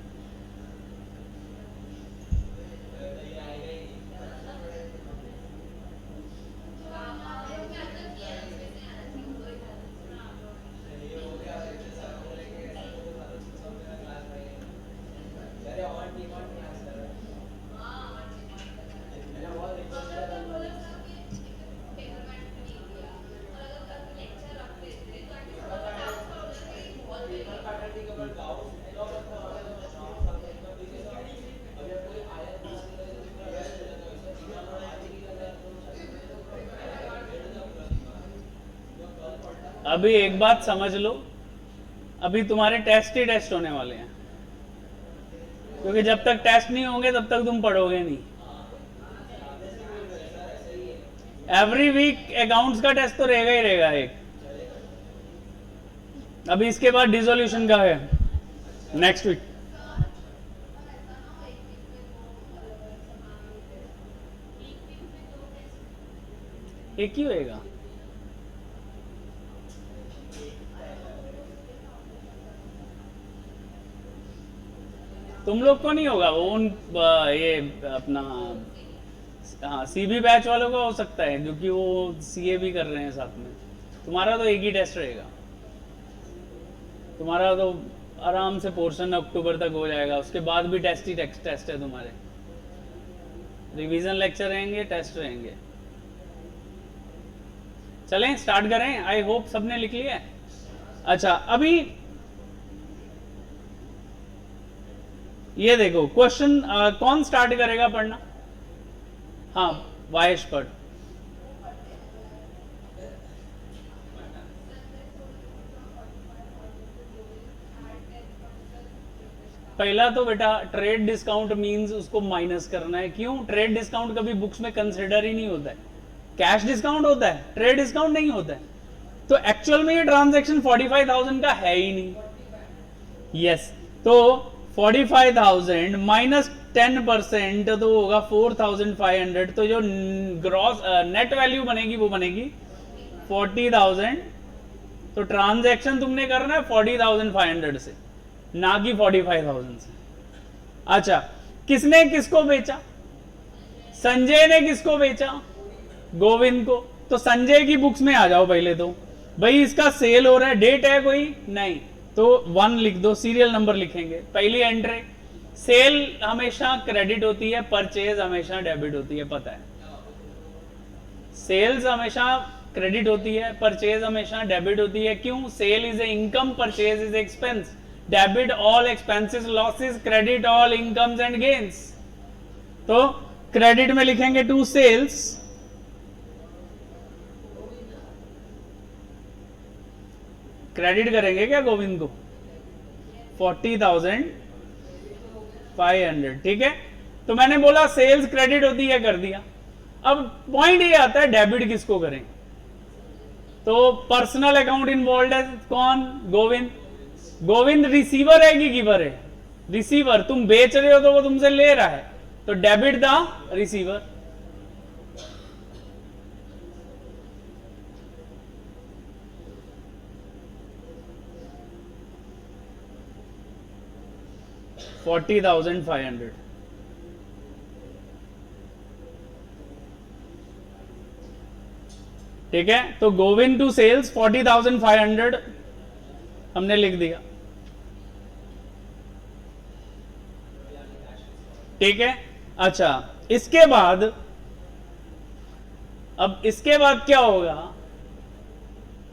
अभी एक बात समझ लो, अभी तुम्हारे टेस्ट ही टेस्ट होने वाले हैं, क्योंकि जब तक टेस्ट नहीं होंगे तब तक तुम पढ़ोगे नहीं। एवरी वीक अकाउंट्स का टेस्ट तो रहेगा ही रहेगा एक। अभी इसके बाद डिसोल्यूशन का है नेक्स्ट वीक। एक ही होएगा। तुम लोग को नहीं होगा वो, उन ये अपना हाँ सीबी बैच वालों का हो सकता है, क्योंकि वो सीए भी कर रहे हैं साथ में। तुम्हारा तो एक ही टेस्ट रहेगा, तुम्हारा तो आराम से पोर्शन अक्टूबर तक हो जाएगा, उसके बाद भी टेस्ट ही टेस्ट है तुम्हारे। रिवीजन लेक्चर रहेंगे, टेस्ट रहेंगे। चलें स्टार्ट करें, आई होप सबने लिख लिया है। अच्छा अभी ये देखो क्वेश्चन, कौन स्टार्ट करेगा पढ़ना? हाँ वायश पढ़। पहला तो बेटा ट्रेड डिस्काउंट मींस उसको माइनस करना है। क्यों? ट्रेड डिस्काउंट कभी बुक्स में कंसिडर ही नहीं होता है। कैश डिस्काउंट होता है, ट्रेड डिस्काउंट नहीं होता है। तो एक्चुअल में ये ट्रांजैक्शन 45,000 का है ही नहीं। यस तो 45,000 माइनस 10% तो होगा 4,500। तो जो ग्रॉस नेट वैल्यू बनेगी वो बनेगी 40,000। तो ट्रांजैक्शन तुमने करना है 40,500 से, ना कि 45,000 से। अच्छा किसने किसको बेचा? संजय ने किसको बेचा? गोविंद को। तो संजय की बुक्स में आ जाओ पहले तो, भाई इसका सेल हो रहा है, डेट है कोई नहीं तो 1 लिख दो, सीरियल नंबर लिखेंगे। पहली एंट्री, सेल हमेशा क्रेडिट होती है, परचेज हमेशा डेबिट होती है, पता है। सेल्स हमेशा क्रेडिट होती है, परचेज हमेशा डेबिट होती है। क्यों? Sale is a income, purchase is expense. Debit all expenses losses, credit all incomes and gains. तो क्रेडिट में लिखेंगे टू सेल्स, क्रेडिट करेंगे क्या गोविंद को 40,500। ठीक है, तो मैंने बोला सेल्स क्रेडिट होती है, कर दिया। अब पॉइंट ये आता है डेबिट किसको करें? तो पर्सनल अकाउंट इन्वॉल्व है कौन? गोविंद। गोविंद रिसीवर है कि गिवर है? रिसीवर। तुम बेच रहे हो तो वो तुमसे ले रहा है, तो डेबिट द रिसीवर। 40,500। ठीक है, तो गोविंद टू सेल्स 40,500 हमने लिख दिया। ठीक है, अच्छा इसके बाद, अब इसके बाद क्या होगा,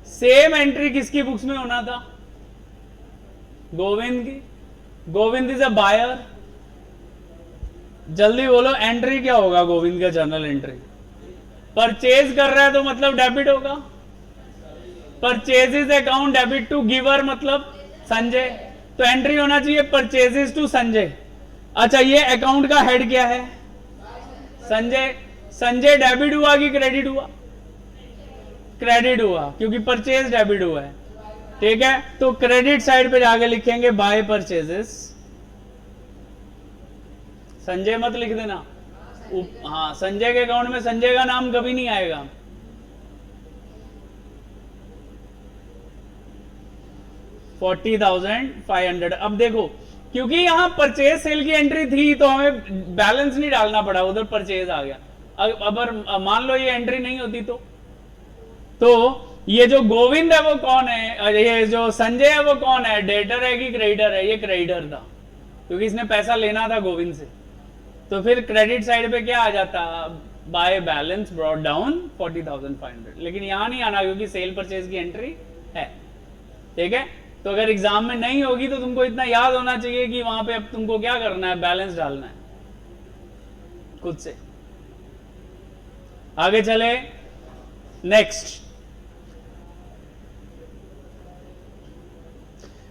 सेम एंट्री किसकी बुक्स में होना था, गोविंद की। Govind is a buyer. जल्दी बोलो एंट्री क्या होगा गोविंद का, जर्नल एंट्री। परचेज कर रहा है तो मतलब डेबिट होगा, purchases account debit to giver मतलब संजय, तो एंट्री होना चाहिए परचेजेस टू संजय। अच्छा ये अकाउंट का हेड क्या है, संजय। संजय डेबिट हुआ कि क्रेडिट हुआ, क्रेडिट हुआ क्योंकि परचेज डेबिट हुआ है। ठीक है, तो क्रेडिट साइड पे जाके लिखेंगे बाय परचेजेस। संजय मत लिख देना, हाँ संजय के अकाउंट में संजय का नाम कभी नहीं आएगा। $40,500। अब देखो क्योंकि यहां परचेज सेल की एंट्री थी तो हमें बैलेंस नहीं डालना पड़ा, उधर परचेज आ गया। अगर मान लो ये एंट्री नहीं होती तो ये जो गोविंद है वो कौन है, ये जो संजय है वो कौन है, डेटर है कि क्रेडिटर है, ये क्रेडिटर था क्योंकि इसने पैसा लेना था गोविंद से। तो फिर क्रेडिट साइड पे क्या आ जाता, बाय बैलेंस ब्रॉट डाउन 40,500। लेकिन यहां नहीं आना क्योंकि सेल परचेज की एंट्री है। ठीक है, तो अगर एग्जाम में नहीं होगी तो तुमको इतना याद होना चाहिए कि वहां पे अब तुमको क्या करना है, बैलेंस डालना है खुद से। आगे चले, next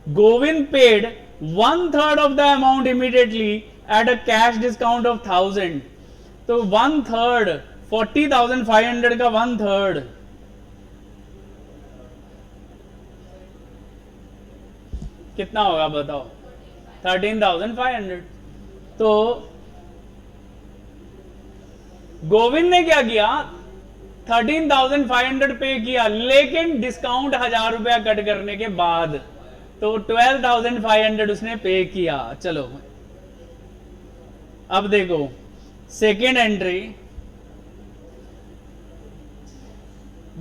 Govind paid 1/3 of the amount immediately at a cash discount of 1000। तो 1/3 40,500 का 1/3 कितना होगा बताओ, 13,500। तो गोविंद ने क्या किया, 13,500 पे किया, लेकिन डिस्काउंट 1000 रुपया कट करने के बाद, तो 12,500 उसने पे किया। चलो अब देखो सेकेंड एंट्री,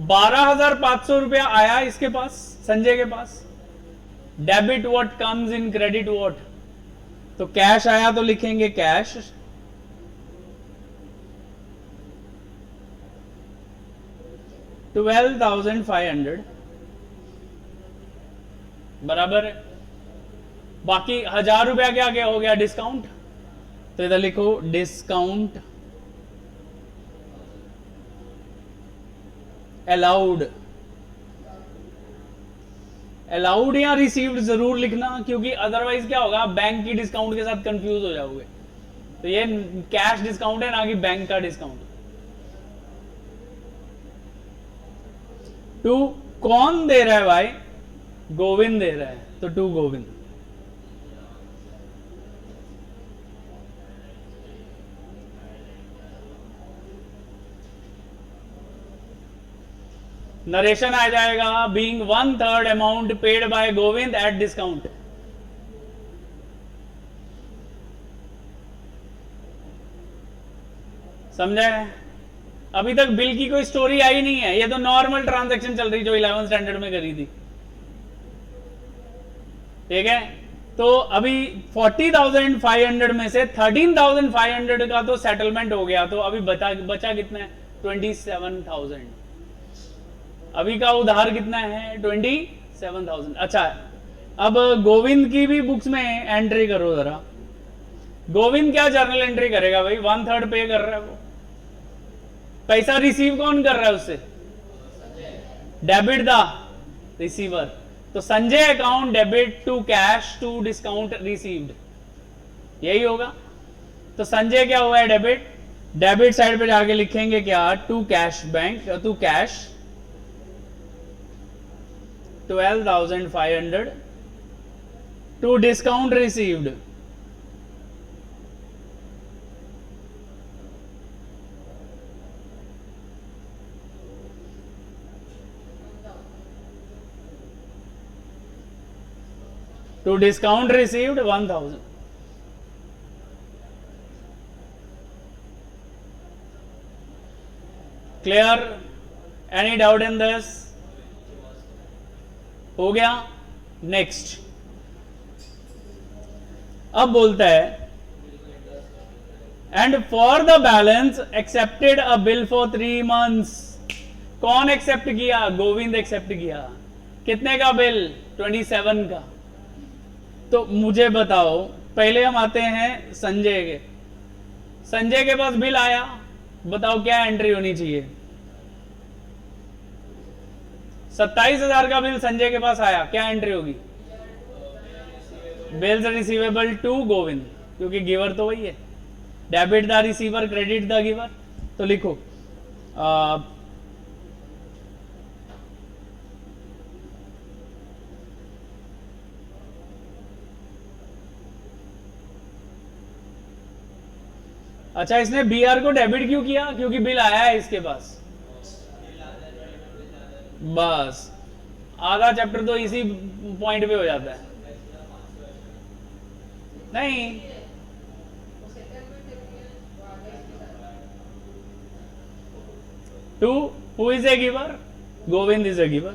12,500 रुपया आया इसके पास, संजय के पास। Debit what comes in credit what, तो कैश आया तो लिखेंगे कैश। $12,500 बराबर है, बाकी 1000 रुपया क्या क्या हो गया, डिस्काउंट। तो इधर लिखो डिस्काउंट अलाउड। अलाउड या रिसीव्ड जरूर लिखना क्योंकि अदरवाइज क्या होगा, बैंक की डिस्काउंट के साथ कंफ्यूज हो जाओगे। तो ये कैश डिस्काउंट है ना कि बैंक का डिस्काउंट। टू कौन दे रहा है भाई, गोविंद दे रहा है, तो टू गोविंद। नरेशन आ जाएगा, being 1/3 amount paid by Govind at discount. समझा है? अभी तक बिल की कोई स्टोरी आई नहीं है, ये तो नॉर्मल ट्रांजैक्शन चल रही जो 11th स्टैंडर्ड में करी थी। ठीक है, तो अभी 40,500 में से 13,500 का तो सेटलमेंट हो गया, तो अभी बचा कितना है, 27,000। अभी का उधार कितना है, 27,000। अच्छा अब गोविंद की भी बुक्स में एंट्री करो जरा। गोविंद क्या जर्नल एंट्री करेगा भाई, 1/3 पे कर रहा है वो। पैसा रिसीव कौन कर रहा है उससे, डेबिट द रिसीवर। तो Sanjay account debit to cash to discount received, यही होगा। तो संजय क्या हुआ है, डेबिट। डेबिट साइड पे जाके लिखेंगे क्या, to cash bank, to cash 12,500 to discount received to discount received 1,000। Clear? Any doubt in this? हो गया। नेक्स्ट अब बोलता है and for the balance accepted a bill for 3 months। कौन एक्सेप्ट किया? गोविंद एक्सेप्ट किया। कितने का बिल? 27 का। तो मुझे बताओ, पहले हम आते हैं संजय के। संजय के पास बिल आया, बताओ क्या एंट्री होनी चाहिए? 27,000 का बिल संजय के पास आया, क्या एंट्री होगी? बिल्स रिसीवेबल टू गोविंद, क्योंकि गिवर तो वही है। Debit the receiver, credit the giver. तो लिखो अच्छा, इसने बीआर को डेबिट क्यों किया? क्योंकि बिल आया है इसके पास। बस आधा चैप्टर तो इसी पॉइंट पे हो जाता है। नहीं, to who is a giver? Govind is a giver.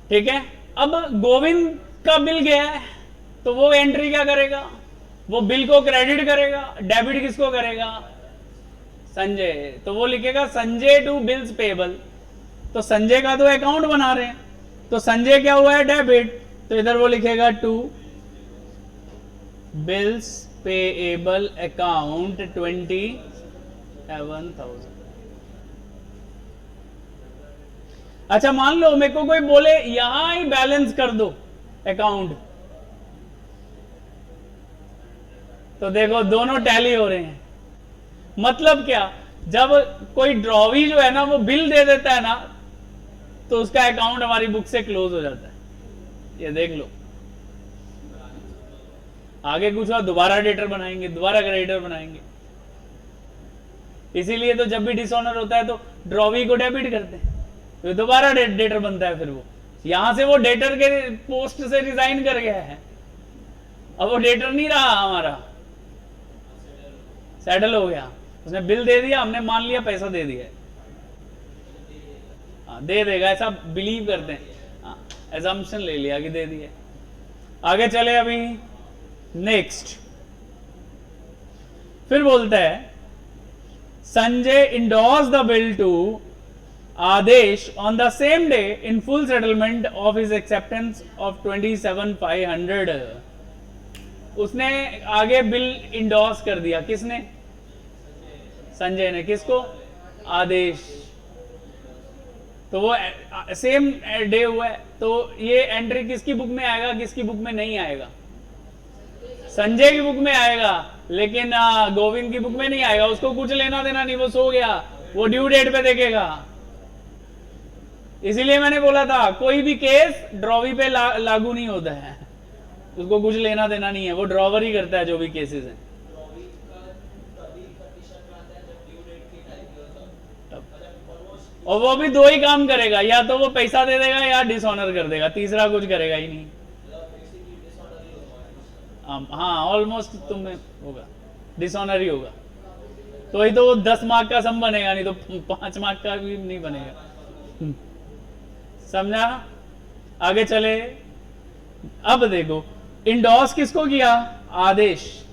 ठीक है। अब गोविंद का बिल गया है, तो वो एंट्री क्या करेगा? वो बिल को क्रेडिट करेगा। डेबिट किसको करेगा? संजय। तो वो लिखेगा संजय टू बिल्स पेबल। तो संजय का तो अकाउंट बना रहे हैं, तो संजय क्या हुआ है? डेबिट। तो इधर वो लिखेगा टू बिल्स पेएबल अकाउंट 27,000। अच्छा, मान लो मेरे को कोई बोले यहां ही बैलेंस कर दो अकाउंट, तो देखो दोनों टैली हो रहे हैं। मतलब क्या? जब कोई ड्रॉवी जो है ना वो बिल दे देता है ना, तो उसका अकाउंट हमारी बुक से क्लोज हो जाता है। ये देख लो, आगे कुछ और दोबारा डेटर बनाएंगे, दोबारा क्रेडिटर बनाएंगे। इसीलिए तो जब भी डिसऑनर होता है तो ड्रॉवी को डेबिट करते हैं, तो दोबारा डेटर बनता है। फिर वो यहां से वो डेटर के पोस्ट से रिजाइन कर गया है, अब वो डेटर नहीं रहा हमारा, सेटल हो गया। उसने बिल दे दिया, हमने मान लिया पैसा दे दिया, दे देगा ऐसा बिलीव करते हैं, एजम्पशन ले लिया कि दे दिया। आगे चले अभी नेक्स्ट। फिर बोलता है Sanjay endorse the bill to Adesh on the same day in full settlement of his acceptance of 27,500। उसने आगे बिल इंडोर्स कर दिया। किसने? संजय ने। किसको? आदेश। तो वो सेम डे हुआ है, तो ये एंट्री किसकी बुक में आएगा, किसकी बुक में नहीं आएगा? संजय की बुक में आएगा, लेकिन गोविंद की बुक में नहीं आएगा। उसको कुछ लेना देना नहीं, वो सो गया, वो ड्यू डेट पे देखेगा। इसीलिए मैंने बोला था कोई भी केस ड्रॉवी पे लागू नहीं होता है, उसको कुछ लेना देना नहीं है, वो ड्रॉवर ही करता है जो भी केसेस हैं। और वो भी दो ही काम करेगा, या तो वो पैसा दे देगा या डिसऑनर कर देगा, तीसरा कुछ करेगा ही नहीं। हाँ, ऑलमोस्ट तुम्हें होगा, डिसऑनर ही होगा। तो ही तो वो 10 मार्क का सम बनेगा, नहीं तो 5 मार्क का भी नहीं बनेगा। समझा? आगे चले। अब देखो इंडोर्स किसको किया? आदेश।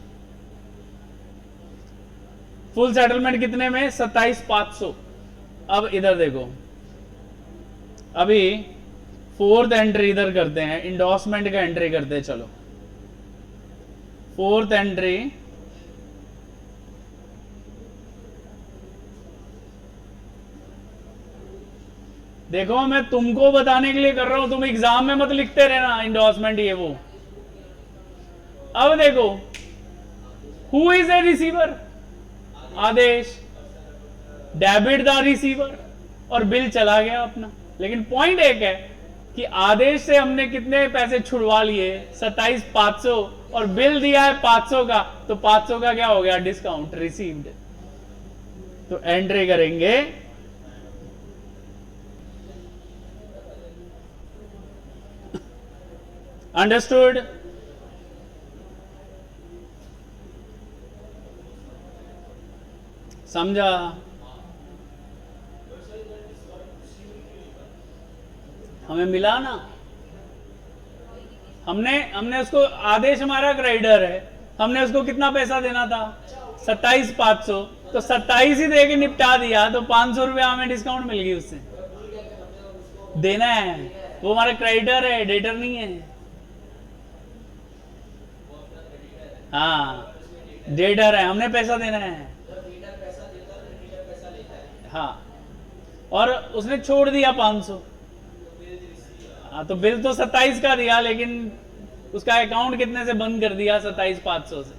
फुल सेटलमेंट कितने में? 27,500। अब इधर देखो, अभी फोर्थ एंट्री इधर करते हैं, इंडोर्समेंट का एंट्री करते हैं। चलो फोर्थ एंट्री, देखो मैं तुमको बताने के लिए कर रहा हूं, तुम एग्जाम में मत लिखते रहना इंडोर्समेंट ये वो। अब देखो who is a receiver? Adesh. Debit the receiver, और बिल चला गया अपना। लेकिन पॉइंट एक है कि आदेश से हमने कितने पैसे छुड़वा लिए? 27,500, और बिल दिया है 500 का, तो 500 का क्या हो गया? Discount received. तो एंट्री करेंगे अंडरस्टूड? समझा? हमें मिला ना, हमने हमने उसको, आदेश हमारा क्रेडिटर है, हमने उसको कितना पैसा देना था? 27,500, तो 27 ही दे के निपटा दिया, तो 500 रुपया हमें डिस्काउंट मिल गई उससे। देना है, वो हमारा क्रेडिटर है, डेटर नहीं है। हाँ, डेटर है, हमने पैसा देना है। हाँ, और उसने छोड़ दिया 500। हाँ, तो बिल तो 27 का दिया, लेकिन उसका अकाउंट कितने से बंद कर दिया? 27,500 से।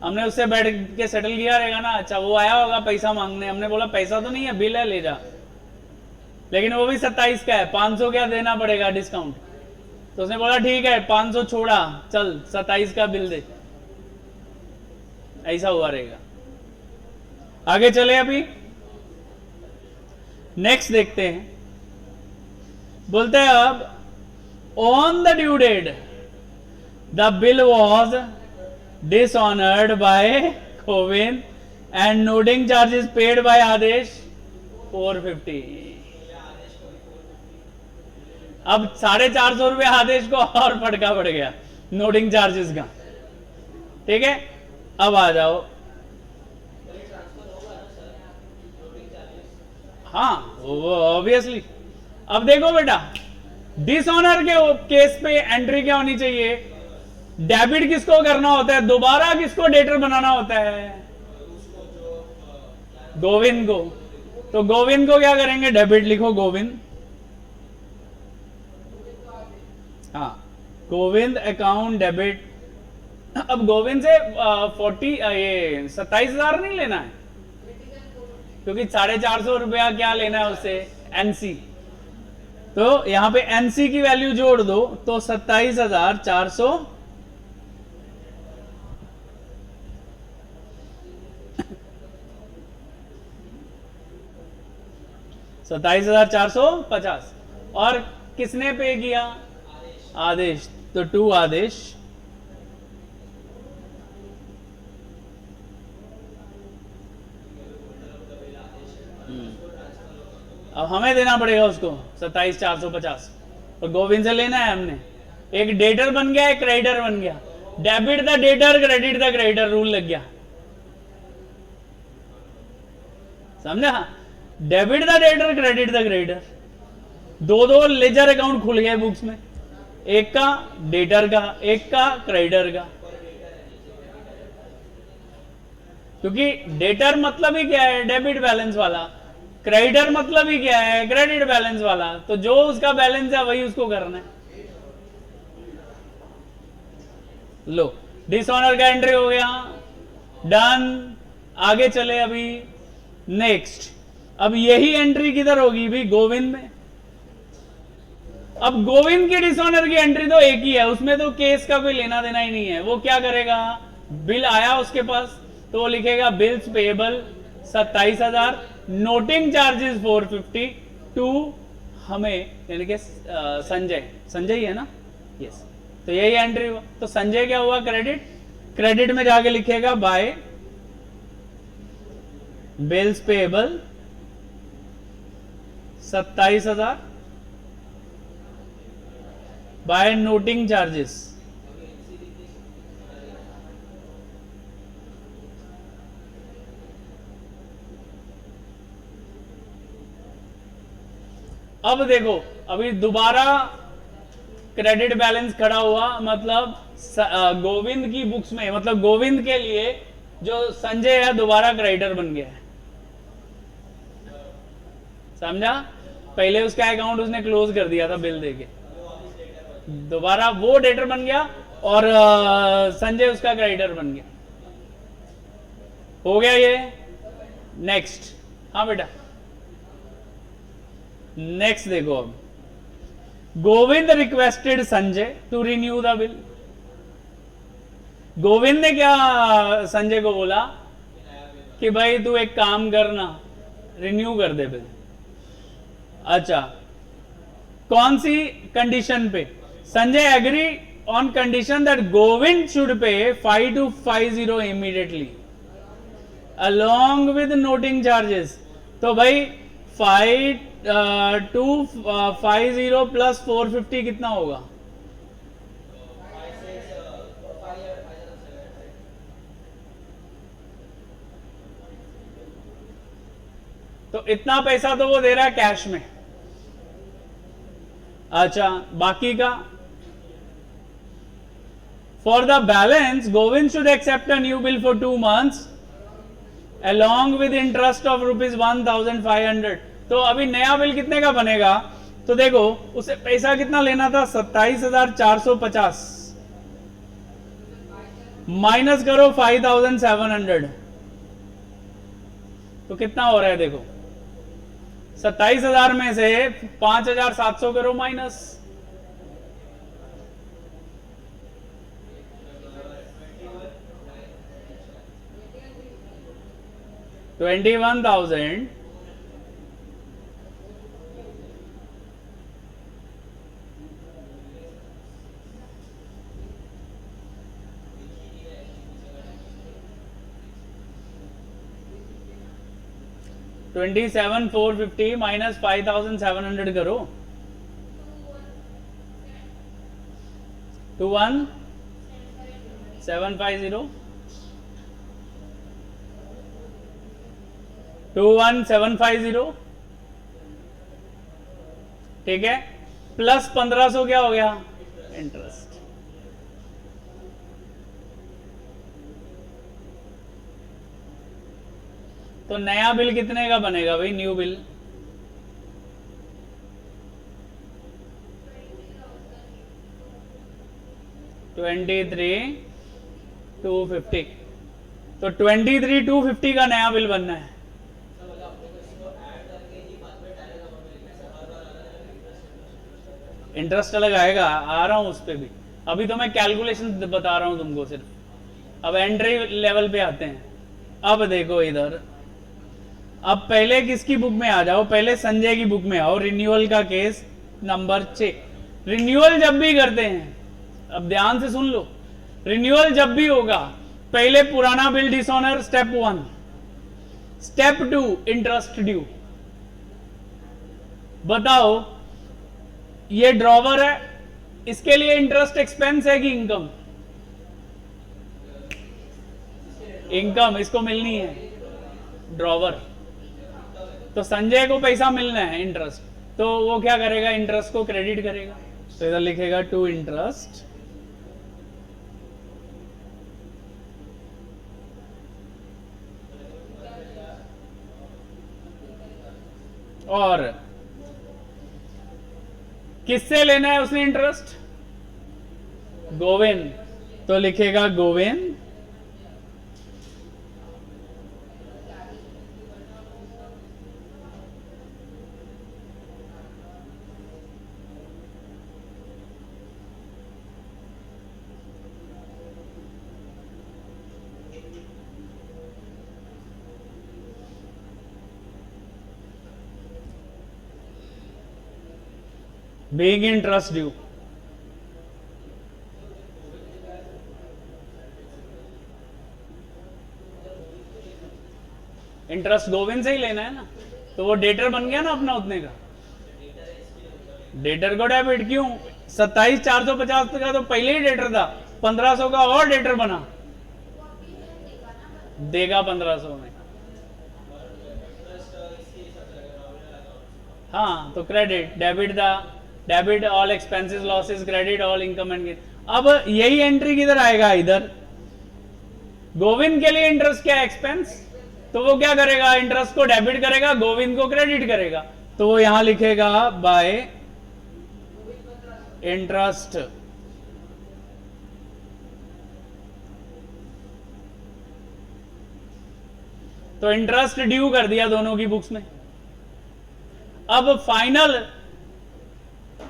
हमने उससे बैठ के सेटल किया रहेगा ना। अच्छा, वो आया होगा पैसा मांगने, हमने बोला पैसा तो नहीं है, बिल है, ले जा, लेकिन वो भी 27 का है, 500 क्या देना पड़ेगा डिस्काउंट। तो उसने बोला ठीक है, 500 छोड़ा, चल 27 का बिल दे। ऐसा हुआ रहेगा। आगे चले, अभी नेक्स्ट देखते हैं। बोलते हैं अब on the due date the bill was dishonoured by Govind and noting charges paid by Adesh 450। अब 450 रुपये आदेश को और फटका पड़ गया नोटिंग चार्जेस का। ठीक है, अब आ जाओ। हाँ, वो ऑब्वियसली। अब देखो बेटा, डिसऑनर के केस पे एंट्री क्या होनी चाहिए? डेबिट किसको करना होता है? दोबारा किसको डेटर बनाना होता है? गोविंद को। तो गोविंद को क्या करेंगे? डेबिट लिखो, गोविंद। हाँ, गोविंद अकाउंट डेबिट। अब गोविंद से 27,000 नहीं लेना है, क्योंकि 450 रुपया क्या लेना है उससे? एनसी। तो यहां पे एनसी की वैल्यू जोड़ दो, तो 27,400 27,450। और किसने पे किया? आदेश। तो 2 आदेश। अब हमें देना पड़ेगा उसको 27,450, और गोविंद से लेना है हमने। एक डेटर बन गया, एक क्रेडिटर बन गया। Debit the debtor, credit the creditor rule लग गया। समझा? Debit the debtor, credit the creditor. दो लेजर अकाउंट खुल गए बुक्स में, एक का डेटर का, एक का क्रेडिटर का। क्योंकि डेटर मतलब ही क्या है? डेबिट बैलेंस वाला। क्रेडिटर मतलब ही क्या है? क्रेडिट बैलेंस वाला। तो जो उसका बैलेंस है वही उसको करना है। लो, डिसऑनर का एंट्री हो गया, डन। आगे चले अभी नेक्स्ट। अब यही एंट्री किधर होगी भी? गोविंद में। अब गोविंद की डिसऑनर की एंट्री तो एक ही है, उसमें तो केस का कोई लेना देना ही नहीं है। वो क्या करेगा? बिल आया उसके पास, तो वो लिखेगा bills payable 27,000, noting charges 450 to हमें, यानी कि संजय ही है ना? यस। तो यही एंट्री हुआ। तो संजय क्या हुआ? क्रेडिट। क्रेडिट में जाके लिखेगा by bills payable 27,000 by noting charges. अब देखो, अभी दोबारा क्रेडिट बैलेंस खड़ा हुआ, मतलब गोविंद की बुक्स में, मतलब गोविंद के लिए जो संजय है दोबारा क्रेडिटर बन गया है। समझा? पहले उसका अकाउंट उसने क्लोज कर दिया था बिल देके, दोबारा वो डेटर बन गया और संजय उसका क्रेडिटर बन गया। हो गया ये। नेक्स्ट। हाँ बेटा, नेक्स्ट देखो। अब Govind requested Sanjay to renew the bill. Govind ने क्या संजय को बोला कि भाई तू एक काम करना, रिन्यू कर दे बिल। अच्छा, कौन सी कंडीशन पे? Sanjay agree on condition that Govind should pay 5250 immediately along with noting charges. तो भाई 5250 प्लस 450 कितना होगा? तो इतना पैसा तो वो दे रहा है कैश में। अच्छा, बाकी का for the balance Govind should accept a new bill for 2 months along with interest of ₹1500। तो अभी नया बिल कितने का बनेगा? तो देखो उसे पैसा कितना लेना था? 27,450 माइनस करो 5,700, तो कितना हो रहा है? देखो 27,000 में से 5,700 करो माइनस, $21,000 27,450 माइनस 5,700 करो, 21,750 21,750, ठीक है, प्लस 1,500 क्या हो गया? इंटरेस्ट। तो नया बिल कितने का बनेगा भाई? New bill 23,250। तो 23,250 का नया बिल बनना है। इंटरेस्ट अलग आएगा, आ रहा हूं उस पर भी। अभी तो मैं कैलकुलेशन बता रहा हूं तुमको सिर्फ। अब एंट्री लेवल पे आते हैं। अब देखो इधर, अब पहले किसकी बुक में आ जाओ? पहले संजय की बुक में आओ। रिन्यूअल का केस नंबर 6। रिन्यूअल जब भी करते हैं, अब ध्यान से सुन लो, रिन्यूअल जब भी होगा पहले पुराना bill dishonour step 1, step 2 interest due. बताओ ये ड्रॉवर है, इसके लिए इंटरेस्ट एक्सपेंस है कि इनकम? इनकम इसको मिलनी है, ड्रॉवर। तो संजय को पैसा मिलना है इंटरेस्ट, तो वो क्या करेगा? इंटरेस्ट को क्रेडिट करेगा। तो इधर लिखेगा टू इंटरेस्ट, और किससे लेना है उसने इंटरेस्ट? गोविंद, तो लिखेगा Govind being interest due। Interest Govind से ही लेना है ना, तो वो डेटर बन गया ना अपना उतने का। डेटर को डेबिट क्यों? 27,450 का तो पहले ही डेटर था, 1,500 का और डेटर बना, देगा 1,500 में। हाँ, तो credit, debit all expenses losses, credit all income and gain. अब यही एंट्री किधर आएगा? इधर। गोविंद के लिए इंटरेस्ट क्या है? एक्सपेंस। तो वो क्या करेगा? इंटरेस्ट को डेबिट करेगा, गोविंद को क्रेडिट करेगा। तो वो यहां लिखेगा बाय इंटरेस्ट। तो इंटरेस्ट ड्यू कर दिया दोनों की बुक्स में। अब फाइनल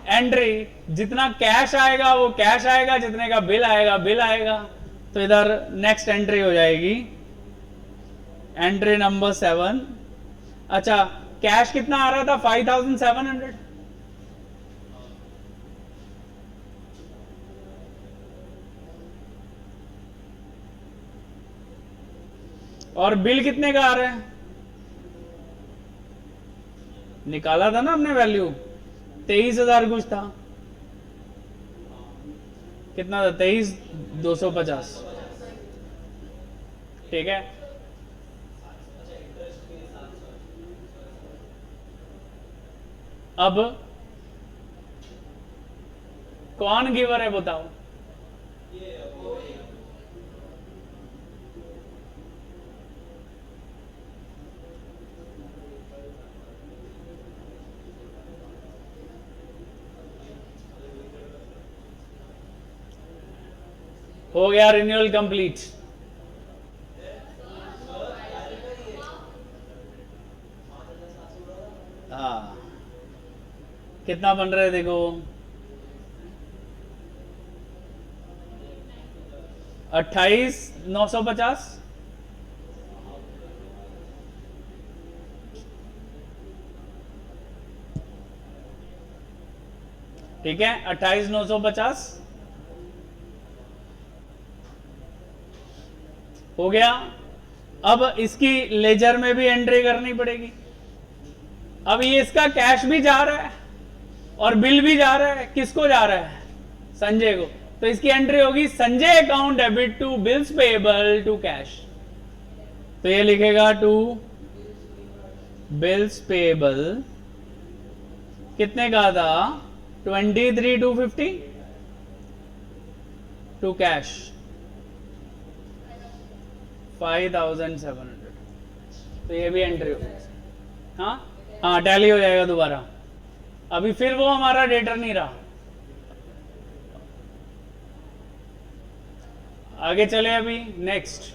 एंट्री, जितना कैश आएगा वो कैश आएगा, जितने का बिल आएगा बिल आएगा। तो इधर नेक्स्ट एंट्री हो जाएगी एंट्री नंबर 7। अच्छा, कैश कितना आ रहा था? 5,700। और बिल कितने का आ रहा है, निकाला था ना हमने वैल्यू, 23,000 कुछ था, कितना था, 23,250, ठीक है। अब कौन गिवर है बताओ, हो गया रिन्यूअल कंप्लीट। हाँ, कितना बन रहा है देखो, 28,950, ठीक है, 28,950 हो गया। अब इसकी लेजर में भी एंट्री करनी पड़ेगी। अब ये इसका कैश भी जा रहा है और बिल भी जा रहा है, किसको जा रहा है, संजय को, तो इसकी एंट्री होगी Sanjay account debit to bills payable to cash, तो ये लिखेगा टू बिल्स पेएबल, कितने का था, 23,250 टू कैश 5,700, तो ये भी एंट्री होगी। हाँ हाँ, टैली हो जाएगा दोबारा। अभी फिर वो हमारा डेटर नहीं रहा। आगे चले, अभी नेक्स्ट,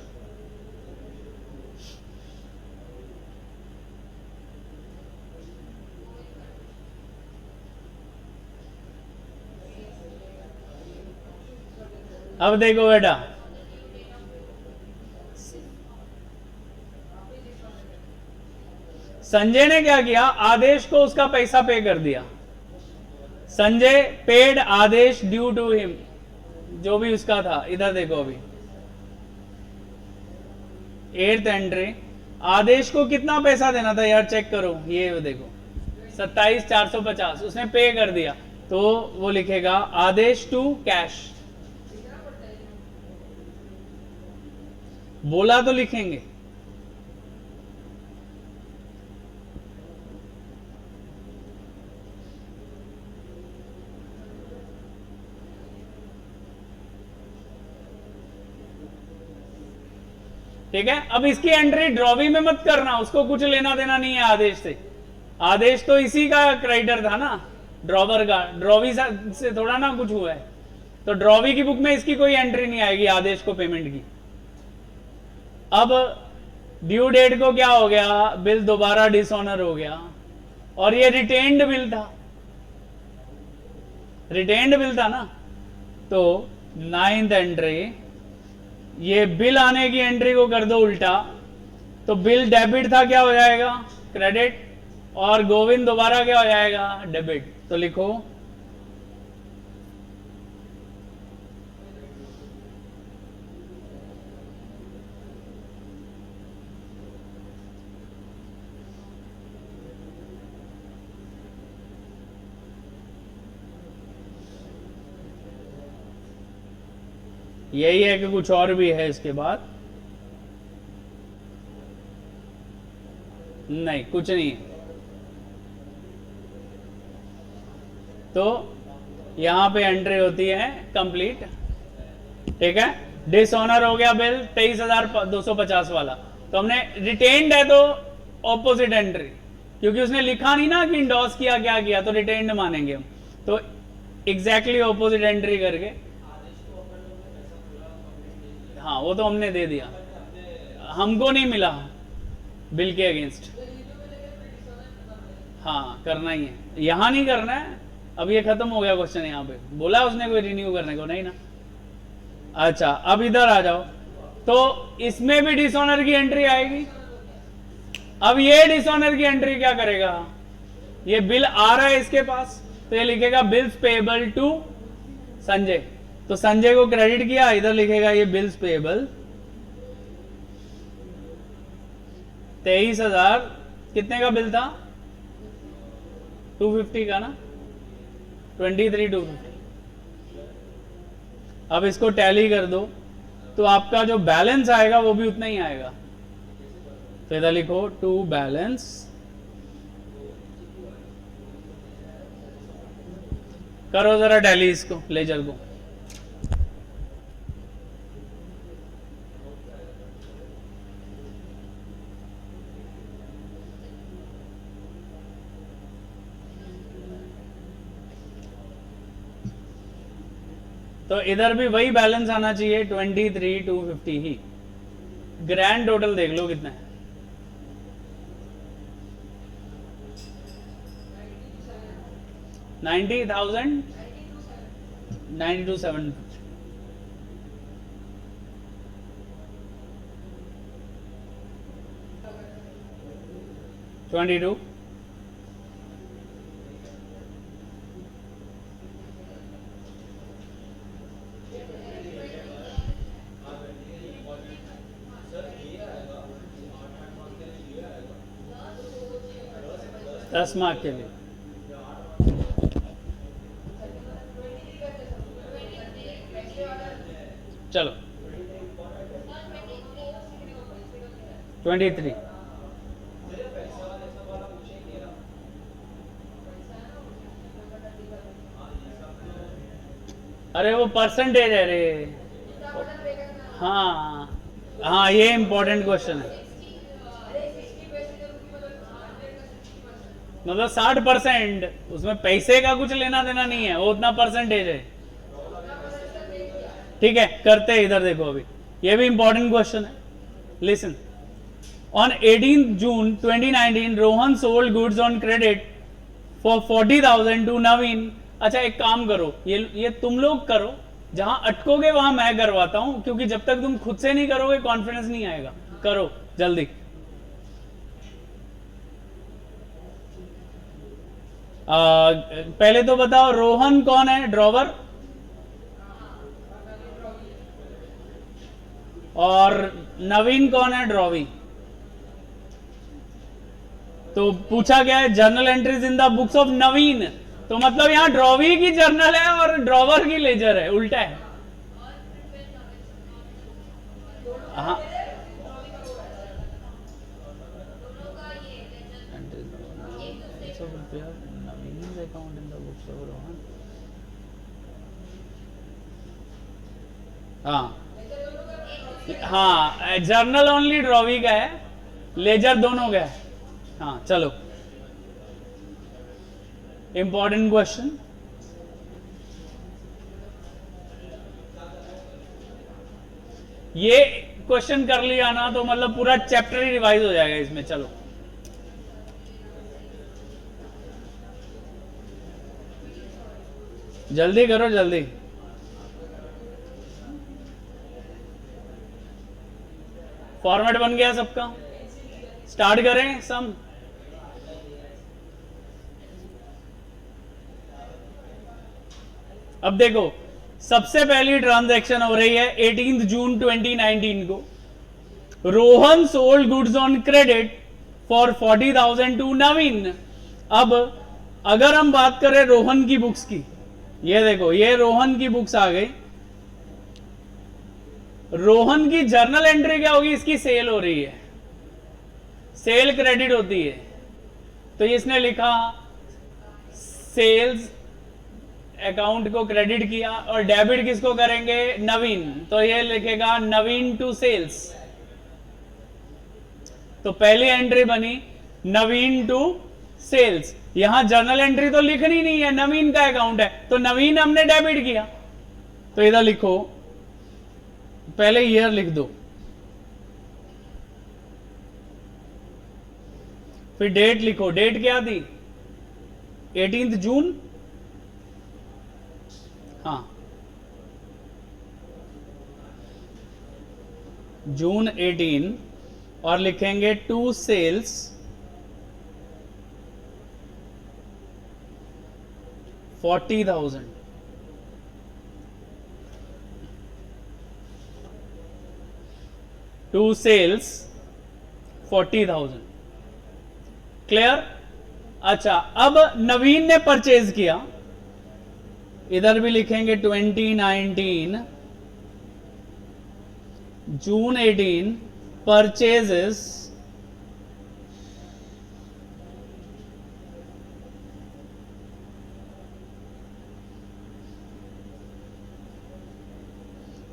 अब देखो बेटा, संजय ने क्या किया, आदेश को उसका पैसा पे कर दिया। Sanjay paid Adesh due to him, जो भी उसका था, इधर देखो अभी 8th एंट्री, आदेश को कितना पैसा देना था यार, चेक करो, ये देखो 27,450 उसने पे कर दिया, तो वो लिखेगा आदेश टू कैश, बोला तो लिखेंगे, ठीक है। अब इसकी एंट्री ड्रॉवी में मत करना, उसको कुछ लेना देना नहीं है आदेश से, आदेश तो इसी का क्रेडिटर था ना, ड्रॉवर का, ड्रॉवी से थोड़ा ना कुछ हुआ है, तो ड्रॉवी की बुक में इसकी कोई एंट्री नहीं आएगी आदेश को पेमेंट की। अब ड्यू डेट को क्या हो गया, बिल दोबारा डिसऑनर हो गया, और ये रिटेन्ड बिल था, रिटेन्ड बिल था ना, तो 9th एंट्री, ये बिल आने की एंट्री को कर दो उल्टा, तो बिल डेबिट था, क्या हो जाएगा, क्रेडिट, और गोविंद दोबारा क्या हो जाएगा, डेबिट, तो लिखो यही है कि कुछ और भी है इसके बाद, नहीं कुछ नहीं है, तो यहां पे एंट्री होती है कंप्लीट, ठीक है। डिसऑनर हो गया बिल 23,250 वाला, तो हमने रिटेन्ड है तो ऑपोजिट एंट्री, क्योंकि उसने लिखा नहीं ना कि इंडोर्स किया क्या किया, तो रिटेन्ड मानेंगे हम, तो एग्जैक्टली ऑपोजिट एंट्री करके, हाँ वो तो हमने दे दिया, हमको नहीं मिला बिल के अगेंस्ट, हाँ करना ही है, यहां नहीं करना है, अब ये खत्म हो गया क्वेश्चन, यहां पे बोला उसने कोई रिन्यू करने को नहीं ना। अच्छा अब इधर आ जाओ, तो इसमें भी डिसऑनर की एंट्री आएगी। अब ये डिसऑनर की एंट्री क्या करेगा, ये बिल आ रहा है इसके पास, तो ये लिखेगा बिल्स पेएबल टू संजय, तो संजय को क्रेडिट किया, इधर लिखेगा ये बिल्स पेएबल 23,000 कितने का बिल था? 250 का ना, 23,250। अब इसको टैली कर दो तो आपका जो बैलेंस आएगा वो भी उतना ही आएगा। तो इधर लिखो टू बैलेंस, करो जरा टैली इसको, लेजर को। तो इधर भी वही बैलेंस आना चाहिए, 23,250 ही। ग्रैंड टोटल देख लो कितना है, 90,000, 92,750। 22, दस मार्क के लिए। चलो 23, अरे वो परसेंटेज है रे। हाँ हाँ, ये इंपॉर्टेंट क्वेश्चन है। मतलब 60%, उसमें पैसे का कुछ लेना देना नहीं है, वो उतना परसेंटेज है। ठीक है, करते हैं। इधर देखो, अभी ये भी इंपॉर्टेंट क्वेश्चन है, listen. On 18 June 2019 Rohan sold goods on credit for 40,000 to Naveen. अच्छा एक काम करो, ये तुम लोग करो, जहां अटकोगे वहां मैं करवाता हूं, क्योंकि जब तक तुम खुद से नहीं करोगे कॉन्फिडेंस नहीं आएगा। करो जल्दी। पहले तो बताओ रोहन कौन है, ड्रॉवर, और नवीन कौन है, ड्रॉवी। तो पूछा गया है journal entries in the books of Naveen, तो मतलब यहां ड्रॉवी की जर्नल है और ड्रॉवर की लेजर है, उल्टा है। हाँ account in the books of Rohan. हाँ हाँ, जर्नल ओनली ड्रॉवी का है, लेजर दोनों का है। हाँ चलो, इंपॉर्टेंट क्वेश्चन। ये क्वेश्चन कर लिया ना तो मतलब पूरा चैप्टर ही रिवाइज हो जाएगा इसमें। चलो जल्दी करो जल्दी। फॉर्मेट बन गया सबका, स्टार्ट करें सम। अब देखो, सबसे पहली ट्रांजैक्शन हो रही है 18 जून 2019 को। Rohan sold goods on credit for 40,000 to Naveen. अब अगर हम बात करें रोहन की बुक्स की, ये देखो ये रोहन की बुक्स आ गई। रोहन की जर्नल एंट्री क्या होगी, इसकी सेल हो रही है, सेल क्रेडिट होती है। तो इसने लिखा सेल्स अकाउंट को क्रेडिट किया, और डेबिट किसको करेंगे, नवीन, तो ये लिखेगा नवीन टू सेल्स। तो पहली एंट्री बनी नवीन टू सेल्स। यहां जर्नल एंट्री तो लिखनी नहीं है, नवीन का अकाउंट है, तो नवीन हमने डेबिट किया। तो इधर लिखो, पहले ईयर लिख दो, फिर डेट लिखो। डेट क्या थी, 18 जून। हाँ जून 18, और लिखेंगे to sales 40,000। To sales 40,000। Clear? अच्छा, अब नवीन ने परचेज किया, इधर भी लिखेंगे 2019 जून 18 परचेजेस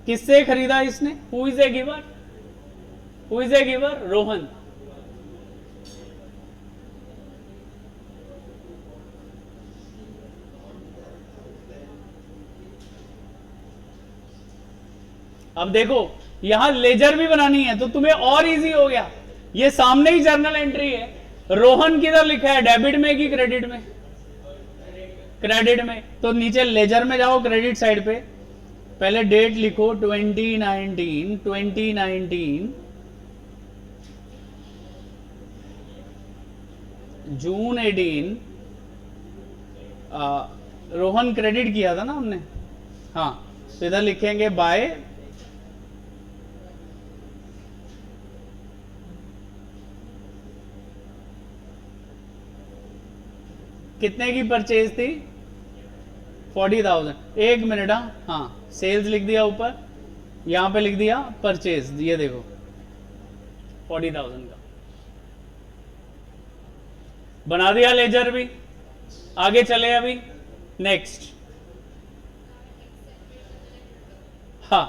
किससे खरीदा इसने? Who is a giver? Who is a giver? Rohan. अब देखो यहां लेजर भी बनानी है तो तुम्हें और इजी हो गया, ये सामने ही जर्नल एंट्री है। रोहन किधर लिखा है, डेबिट में कि क्रेडिट में? क्रेडिट में। तो नीचे लेजर में जाओ, क्रेडिट साइड पे पहले डेट लिखो 2019 जून 18 रोहन क्रेडिट किया था ना हमने, हाँ, तो इधर लिखेंगे बाय कितने की परचेज थी? 40,000। एक मिनट, हाँ, सेल्स लिख दिया ऊपर, यहां पे लिख दिया परचेज, ये देखो 40,000 का बना दिया लेजर भी। आगे चले अभी नेक्स्ट, हाँ,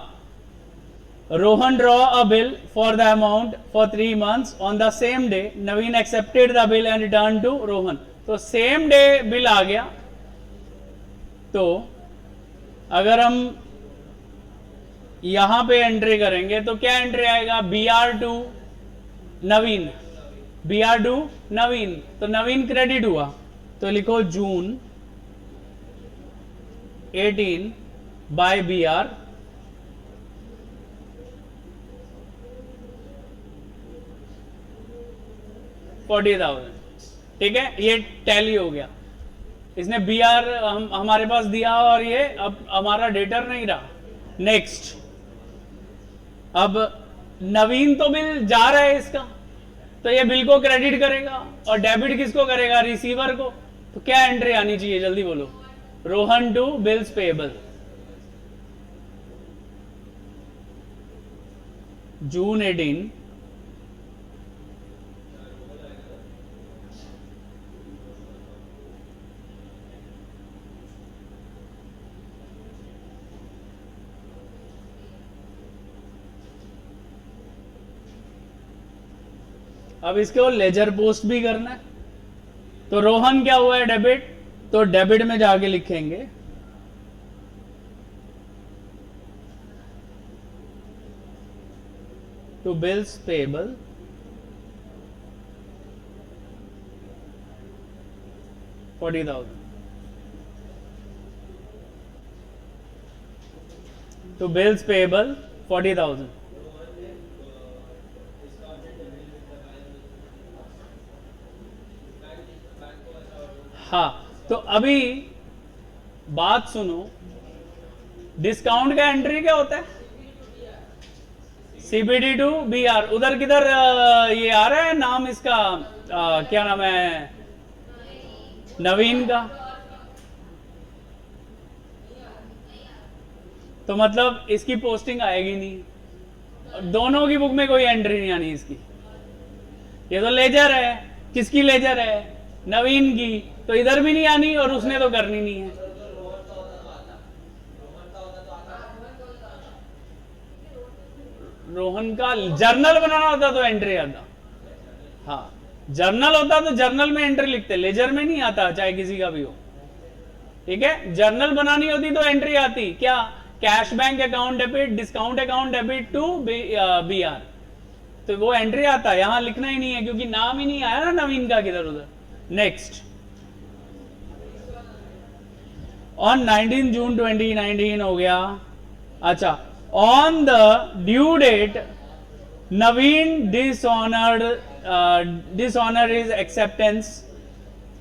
Rohan draw a bill for the amount for 3 months on the same day Naveen accepted the bill and return to Rohan. तो सेम डे बिल आ गया, तो अगर हम यहां पे एंट्री करेंगे तो क्या एंट्री आएगा? BR2 नवीन, BR2 नवीन, तो नवीन क्रेडिट हुआ, तो लिखो जून 18 बाय BR 40,000। ठीक है, ये टैली हो गया, इसने BR हमारे पास दिया और ये अब हमारा डेटर नहीं रहा। नेक्स्ट, अब नवीन तो बिल जा रहा है इसका, तो ये बिल को क्रेडिट करेगा और डेबिट किसको करेगा? रिसीवर को। तो क्या एंट्री आनी चाहिए, जल्दी बोलो? रोहन टू बिल्स पेएबल जून 18 अब इसको लेजर पोस्ट भी करना है, तो रोहन क्या हुआ है? डेबिट, तो डेबिट में जाके लिखेंगे to bills payable $40,000 to bills payable 40,000। हाँ, तो अभी बात सुनो, डिस्काउंट का एंट्री क्या होता है? CBD to BR। उधर किधर ये आ रहा है नाम इसका, क्या नाम है नवीन का? तो मतलब इसकी पोस्टिंग आएगी नहीं, दोनों की बुक में कोई एंट्री नहीं आनी इसकी। ये तो लेजर है, किसकी लेजर है? नवीन की, तो इधर भी नहीं आनी और उसने तो करनी नहीं है। रोहन का जर्नल बनाना होता तो एंट्री आता, हाँ, जर्नल होता तो जर्नल में एंट्री लिखते, लेजर में नहीं आता, चाहे किसी का भी हो। ठीक है, जर्नल बनानी होती तो एंट्री आती क्या? Cash bank account debit, discount account debit to BR, तो वो एंट्री आता, यहां लिखना ही नहीं है क्योंकि नाम ही नहीं आया ना नवीन का किधर उधर। नेक्स्ट, ऑन 19 जून 2019 हो गया। अच्छा, on the due date Naveen dishonour is acceptance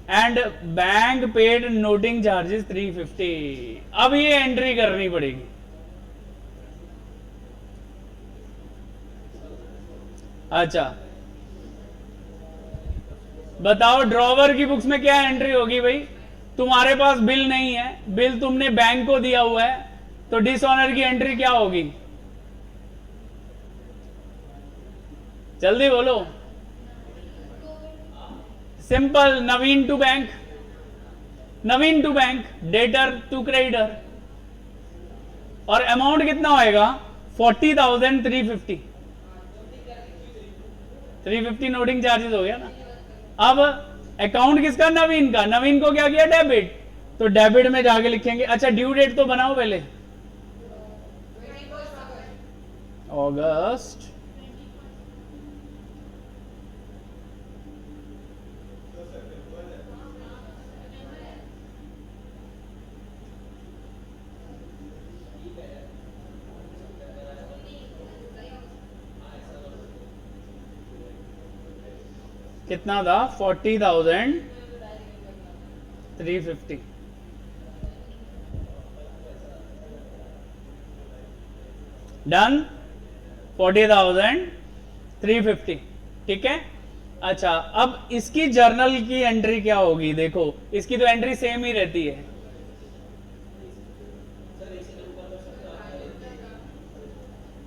and bank paid noting charges 350। अब ये एंट्री करनी पड़ेगी। अच्छा, बताओ ड्रॉवर की बुक्स में क्या एंट्री होगी भाई? तुम्हारे पास बिल नहीं है, बिल तुमने बैंक को दिया हुआ है, तो डिसऑनर की एंट्री क्या होगी? जल्दी बोलो। Simple, Naveen to bank, Naveen to bank, debtor to creditor. और अमाउंट कितना होएगा? 40,350। 350 नोटिंग चार्जेस हो गया ना। अब अकाउंट किसका? नवीन का। नवीन को क्या किया? डेबिट। तो डेबिट में जाके लिखेंगे। अच्छा ड्यू डेट तो बनाओ पहले, अगस्त। कितना था? 40,350। डन। 40,350, ठीक है। अच्छा अब इसकी जर्नल की एंट्री क्या होगी? देखो इसकी तो एंट्री सेम ही रहती है।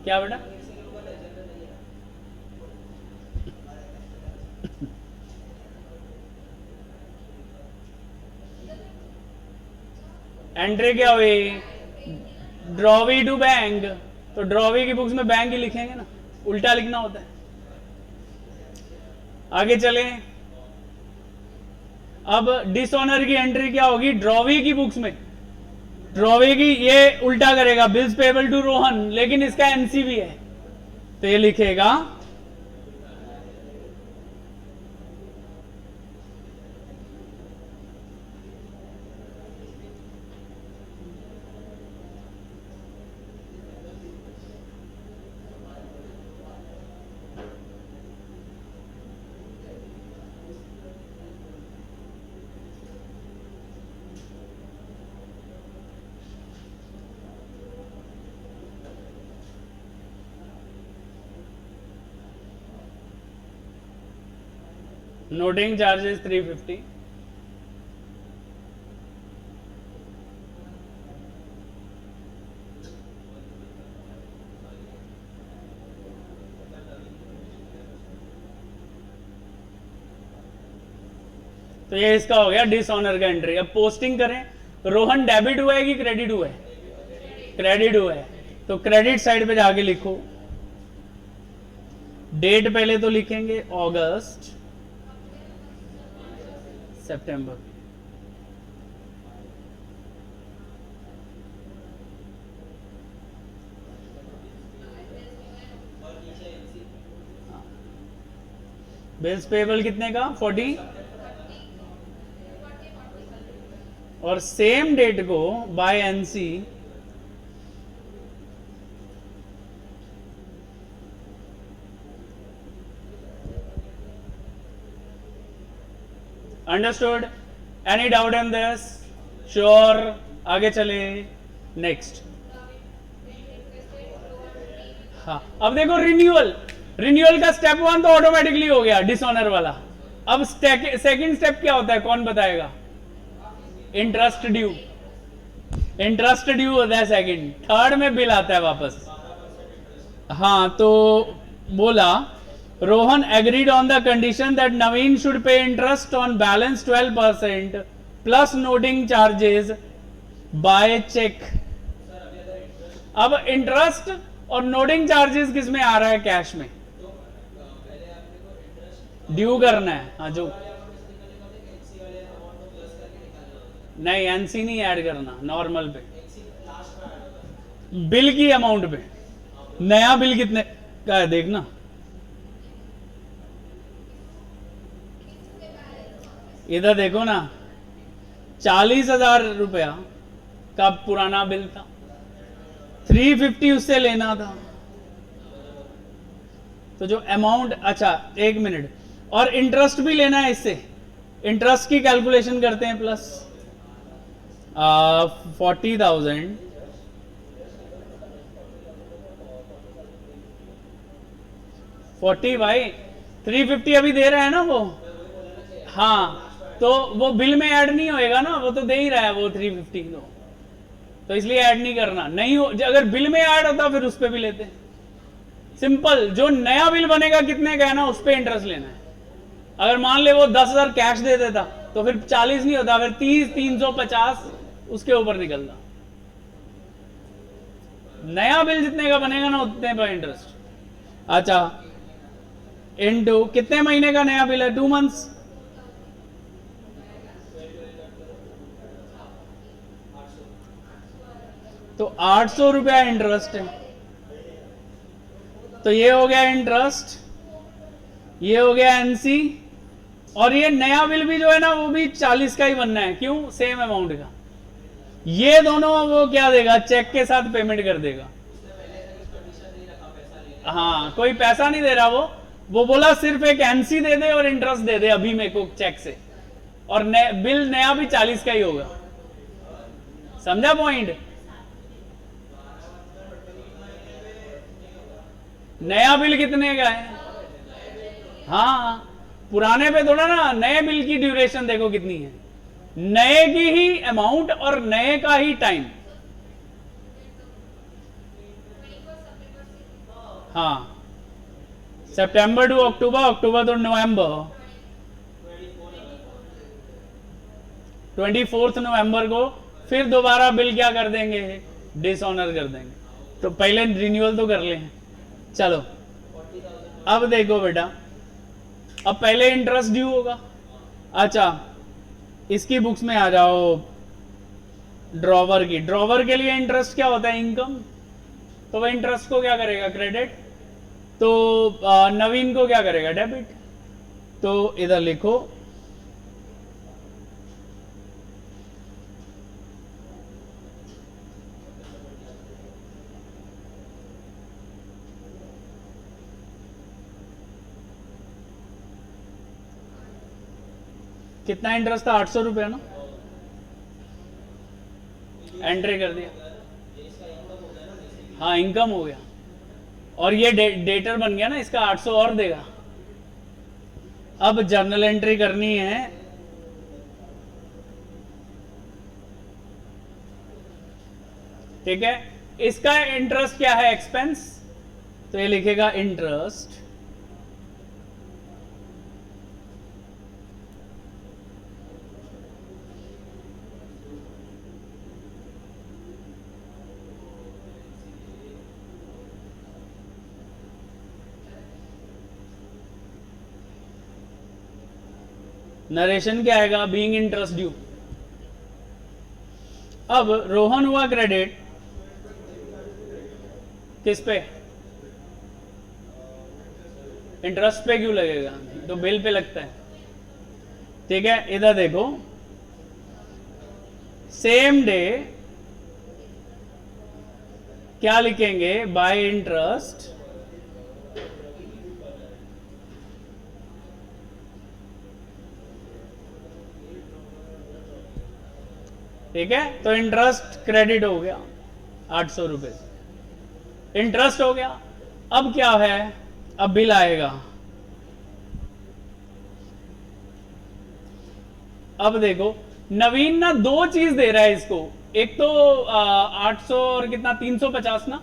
क्या बेटा? एंट्री क्या हुई? Drawee to bank. तो ड्रॉवी की बुक्स में बैंक ही लिखेंगे ना, उल्टा लिखना होता है। आगे चले। अब डिसऑनर की एंट्री क्या होगी? ड्रॉवी की बुक्स में, ड्रॉवी की ये उल्टा करेगा, बिल्स पेबल टू रोहन, लेकिन इसका एनसी भी है तो ये लिखेगा नोटिंग चार्जेस 350। तो ये इसका हो गया डिसऑनर का एंट्री। अब पोस्टिंग करें। रोहन डेबिट हुआ है कि क्रेडिट हुआ है? क्रेडिट हुआ है, तो क्रेडिट साइड पे जाके लिखो। डेट पहले तो लिखेंगे अगस्त सितंबर। बिल्स पेबल कितने का? 40। और सेम डेट को by NC understood? Any doubt in this? Sure? आगे चले। नेक्स्ट। हाँ अब देखो रिन्यूअल, रिन्यूअल का स्टेप 1 तो ऑटोमेटिकली हो गया डिसऑनर वाला। अब सेकंड स्टेप क्या होता है? कौन बताएगा? Interest due. इंटरेस्ट ड्यू होता है सेकंड। थर्ड में बिल आता है वापस। हाँ तो बोला Rohan agreed on the condition that Naveen should pay interest on balance 12% plus noting charges by cheque. अब इंटरेस्ट और नोटिंग चार्जेस किस में आ रहा है? कैश में। ड्यू करना है। हाँ जो नहीं, एनसी नहीं ऐड करना, नॉर्मल पे बिल की अमाउंट पे। नया बिल कितने का है देखना। इधर देखो ना, 40,000 रुपया का पुराना बिल था, 350 उससे लेना था। तो जो अमाउंट, अच्छा एक मिनट, और इंटरेस्ट भी लेना है इससे। इंटरेस्ट की कैलकुलेशन करते हैं। प्लस 40,000 40 भाई 350 अभी दे रहा है ना वो। हाँ, तो वो बिल में ऐड नहीं होएगा ना, वो तो दे ही रहा है वो 350 तो इसलिए ऐड नहीं करना। नहीं हो, अगर बिल में ऐड होता फिर उस पर भी लेते। सिंपल, जो नया बिल बनेगा कितने का है ना, उस पर इंटरेस्ट लेना है। अगर मान ले वो 10,000 कैश दे देता तो फिर 40 नहीं होता, फिर 30, 350 उसके ऊपर निकलता। नया बिल जितने का बनेगा ना उतने पर इंटरेस्ट। अच्छा, इनटू कितने महीने का नया बिल है? 2 मंथ्स। तो 800 रुपया इंटरेस्ट है। तो ये हो गया इंटरेस्ट, ये हो गया एनसी, और ये नया बिल भी जो है ना वो भी 40 का ही बनना है। क्यों? सेम अमाउंट का। ये दोनों वो क्या देगा, चेक के साथ पेमेंट कर देगा। हाँ, कोई पैसा नहीं दे रहा वो बोला सिर्फ एक एनसी दे दे और इंटरेस्ट दे दे अभी मेरे को चेक से, और बिल नया भी 40 का ही होगा। समझा पॉइंट? नया बिल कितने का है? हाँ, पुराने पे थोड़ा ना, नए बिल की ड्यूरेशन देखो कितनी है, नए की ही अमाउंट और नए का ही टाइम। हाँ, सितंबर टू अक्टूबर, अक्टूबर टू नवंबर, 24 नवंबर को फिर दोबारा बिल क्या कर देंगे, डिसऑनर कर देंगे। तो पहले रिन्यूअल तो कर ले। चलो अब देखो बेटा, अब पहले इंटरेस्ट ड्यू होगा। अच्छा, इसकी बुक्स में आ जाओ, ड्रॉवर की। ड्रॉवर के लिए इंटरेस्ट क्या होता है? इनकम। तो वह इंटरेस्ट को क्या करेगा? क्रेडिट। तो नवीन को क्या करेगा? डेबिट। तो इधर लिखो कितना इंटरेस्ट था? 800 रुपया ना, एंट्री कर दिया। हाँ, इनकम हो गया, और ये डेटर बन गया ना, इसका 800 और देगा। अब जर्नल एंट्री करनी है। ठीक है, इसका इंटरेस्ट क्या है? एक्सपेंस। तो ये लिखेगा इंटरेस्ट नरेशन क्या आएगा? Being interest due. अब रोहन हुआ क्रेडिट किस पे? इंटरेस्ट पे क्यों लगेगा? तो बिल पे लगता है। ठीक है, इधर देखो, सेम डे क्या लिखेंगे? बाय इंटरेस्ट ठीक है, तो इंटरेस्ट क्रेडिट हो गया 800 रुपए, इंटरेस्ट हो गया। अब क्या है? अब बिल आएगा। अब देखो, नवीन ना दो चीज दे रहा है इसको, एक तो 800 और कितना 350 ना,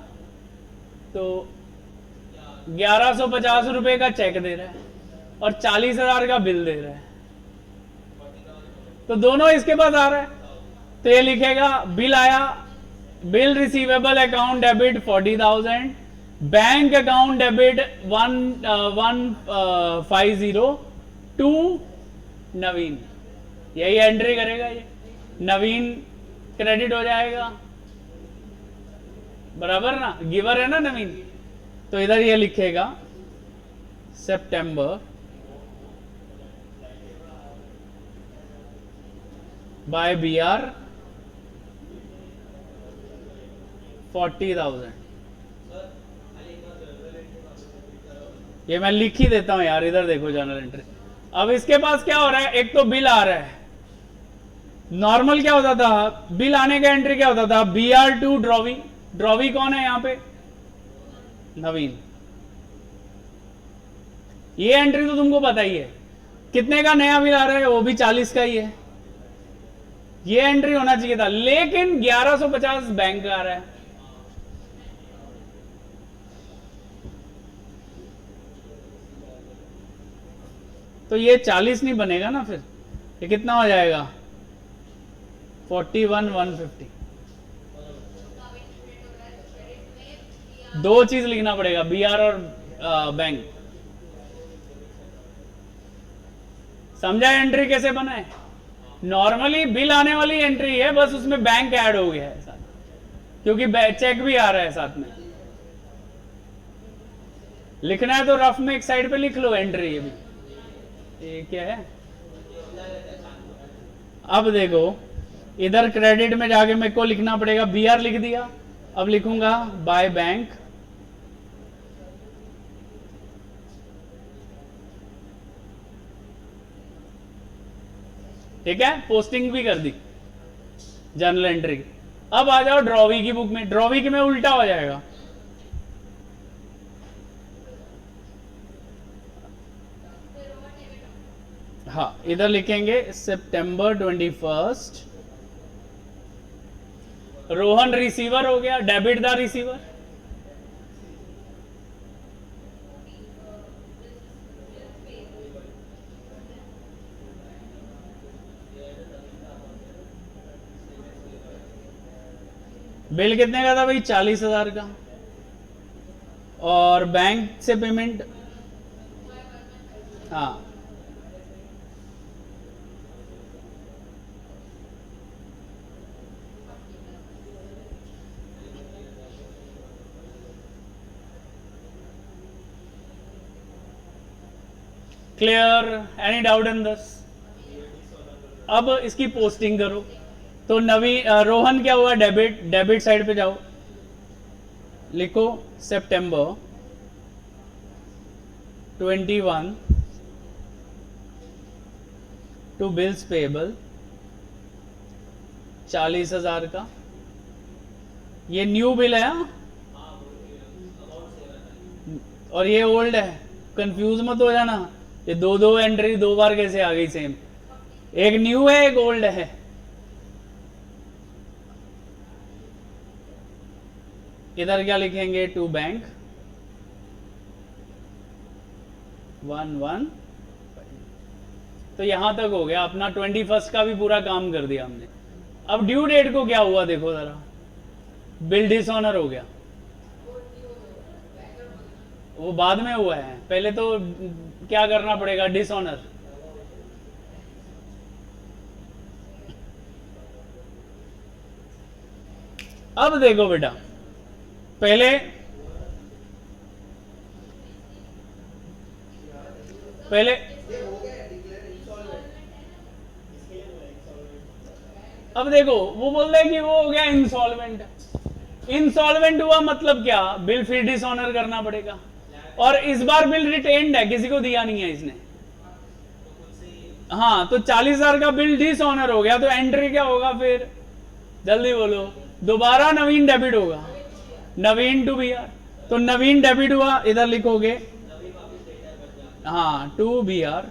तो 1150 रुपए का चेक दे रहा है और 40,000 का बिल दे रहा है। तो दोनों इसके पास आ रहा है, तो ये लिखेगा बिल आया, bill receivable account debit 40,000, bank account debit 150 to Naveen. यही एंट्री करेगा, ये नवीन क्रेडिट हो जाएगा, बराबर ना, गिवर है ना नवीन। तो इधर ये लिखेगा सितंबर बाय BR 40,000। ये मैं लिख ही देता हूं यार, इधर देखो जर्नल एंट्री। अब इसके पास क्या हो रहा है? एक तो बिल आ रहा है, नॉर्मल क्या होता था, बिल आने का एंट्री क्या होता था? BR2 drawee. ड्रॉवी कौन है यहां पे? नवीन। ये एंट्री तो तुमको पता ही है, कितने का नया बिल आ रहा है? वो भी 40 का ही है। ये एंट्री होना चाहिए था, लेकिन 1150 बैंक का आ रहा है। तो ये 40 नहीं बनेगा ना, फिर ये कितना हो जाएगा? 41,150। दो चीज लिखना पड़ेगा, बीआर और बैंक। समझा एंट्री कैसे बनाए? नॉर्मली बिल आने वाली एंट्री है, बस उसमें बैंक ऐड हो गया है साथ, क्योंकि चेक भी आ रहा है साथ में। लिखना है तो रफ में एक साइड पे लिख लो एंट्री। ये भी ये क्या है? अब देखो इधर क्रेडिट में जाके मेरे को लिखना पड़ेगा, बीआर लिख दिया। अब लिखूंगा बाय बैंक, ठीक है, पोस्टिंग भी कर दी जर्नल एंट्री की। अब आ जाओ ड्रॉवी की बुक में। ड्रॉवी की में उल्टा हो जाएगा, हाँ इधर लिखेंगे सितंबर 21। रोहन रिसीवर हो गया, डेबिट द रिसीवर। बिल कितने का था भाई? 40,000 का। और बैंक से पेमेंट, हाँ clear? Any doubt in this? अब इसकी पोस्टिंग करो। तो रोहन क्या हुआ? डेबिट। डेबिट साइड पे जाओ, लिखो सितंबर 21 टू बिल्स पेएबल 40,000 का। ये न्यू बिल है, हाँ? और ये ओल्ड है, कंफ्यूज मत हो जाना। ये दो दो एंट्री दो बार कैसे आ गई सेम? एक न्यू है, एक ओल्ड है। इधर क्या लिखेंगे? To bank 11। तो यहां तक हो गया अपना 21 का भी पूरा काम कर दिया हमने। अब ड्यू डेट को क्या हुआ देखो जरा। बिल डिसऑनर हो गया, वो बाद में हुआ है, पहले तो क्या करना पड़ेगा? डिसऑनर। अब देखो बेटा, पहले अब देखो वो बोल रहे हैं कि वो हो गया इंसॉल्वेंट। इंसॉल्वेंट हुआ मतलब क्या? बिल फिर डिसऑनर करना पड़ेगा। और इस बार बिल रिटेन्ड है, किसी को दिया नहीं है इसने। हाँ, तो 40,000 का बिल डिसऑनर हो गया, तो एंट्री क्या होगा फिर? जल्दी बोलो। दोबारा नवीन डेबिट होगा, नवीन टू बीआर। तो नवीन डेबिट हुआ, इधर लिखोगे हाँ टू बीआर।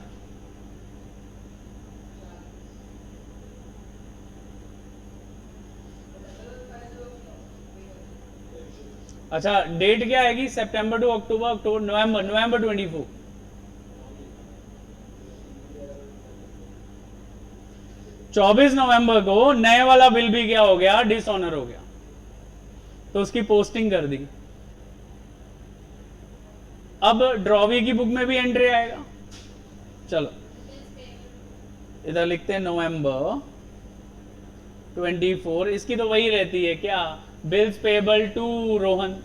अच्छा, डेट क्या आएगी? सितंबर टू अक्टूबर, अक्टूबर नवंबर, नवंबर 24। 24 नवंबर को नए वाला बिल भी क्या हो गया? डिसऑनर हो गया, तो उसकी पोस्टिंग कर दी। अब ड्रॉवी की बुक में भी एंट्री आएगा। चलो इधर लिखते हैं नवंबर 24। इसकी तो वही रहती है क्या? Bills payable to Rohan.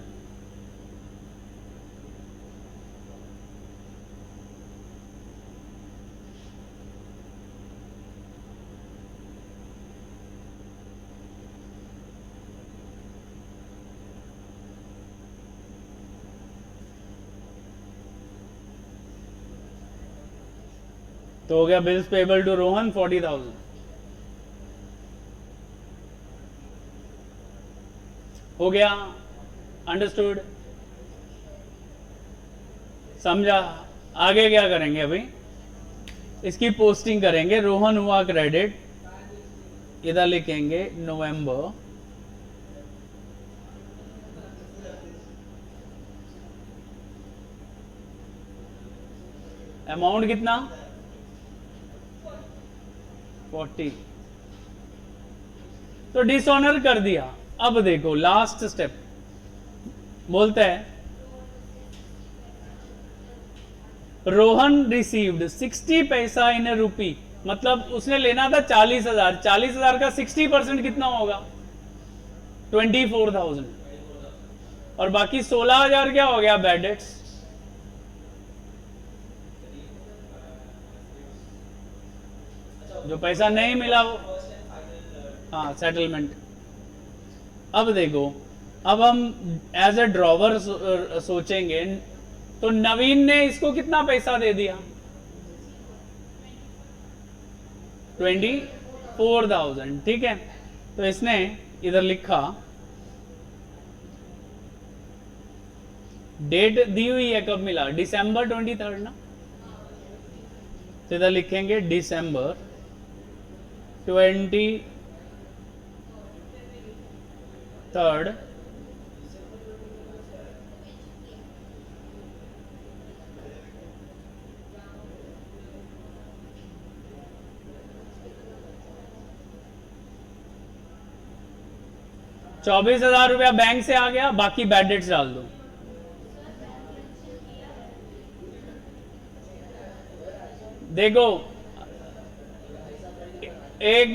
तो हो गया बिल्स पेएबल टू रोहन 40,000। हो गया? अंडरस्टूड? समझा? आगे क्या करेंगे अभी? इसकी पोस्टिंग करेंगे। रोहन हुआ क्रेडिट, इधर लिखेंगे नवंबर, अमाउंट कितना 40, तो डिसऑनर कर दिया। अब देखो लास्ट स्टेप बोलते हैं रोहन रिसीव्ड 60 पैसा इन रुपी, मतलब उसने लेना था 40,000, 40,000 का 60% कितना होगा 24,000, और बाकी 16,000 क्या हो गया बैड डेट्स। जो पैसा नहीं मिला वो, हाँ सेटलमेंट। अब देखो, अब हम एज ए ड्रॉवर सोचेंगे, तो नवीन ने इसको कितना पैसा दे दिया 24,000, ठीक है। तो इसने इधर लिखा, डेट दी हुई है कब मिला, दिसंबर 23 ना, तो इधर लिखेंगे दिसंबर 23, 24,000 रुपया बैंक से आ गया, बाकी बैड डेट्स डाल दो। देखो एक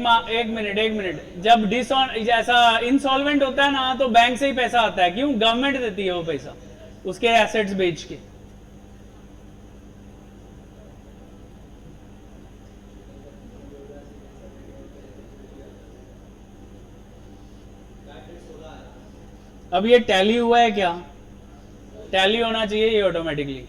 मिनट, जब जैसा इंसॉल्वेंट होता है ना, तो बैंक से ही पैसा आता है। क्यों, गवर्नमेंट देती है वो पैसा उसके एसेट्स बेच के। अब ये टैली हुआ है क्या, टैली होना चाहिए ये ऑटोमेटिकली।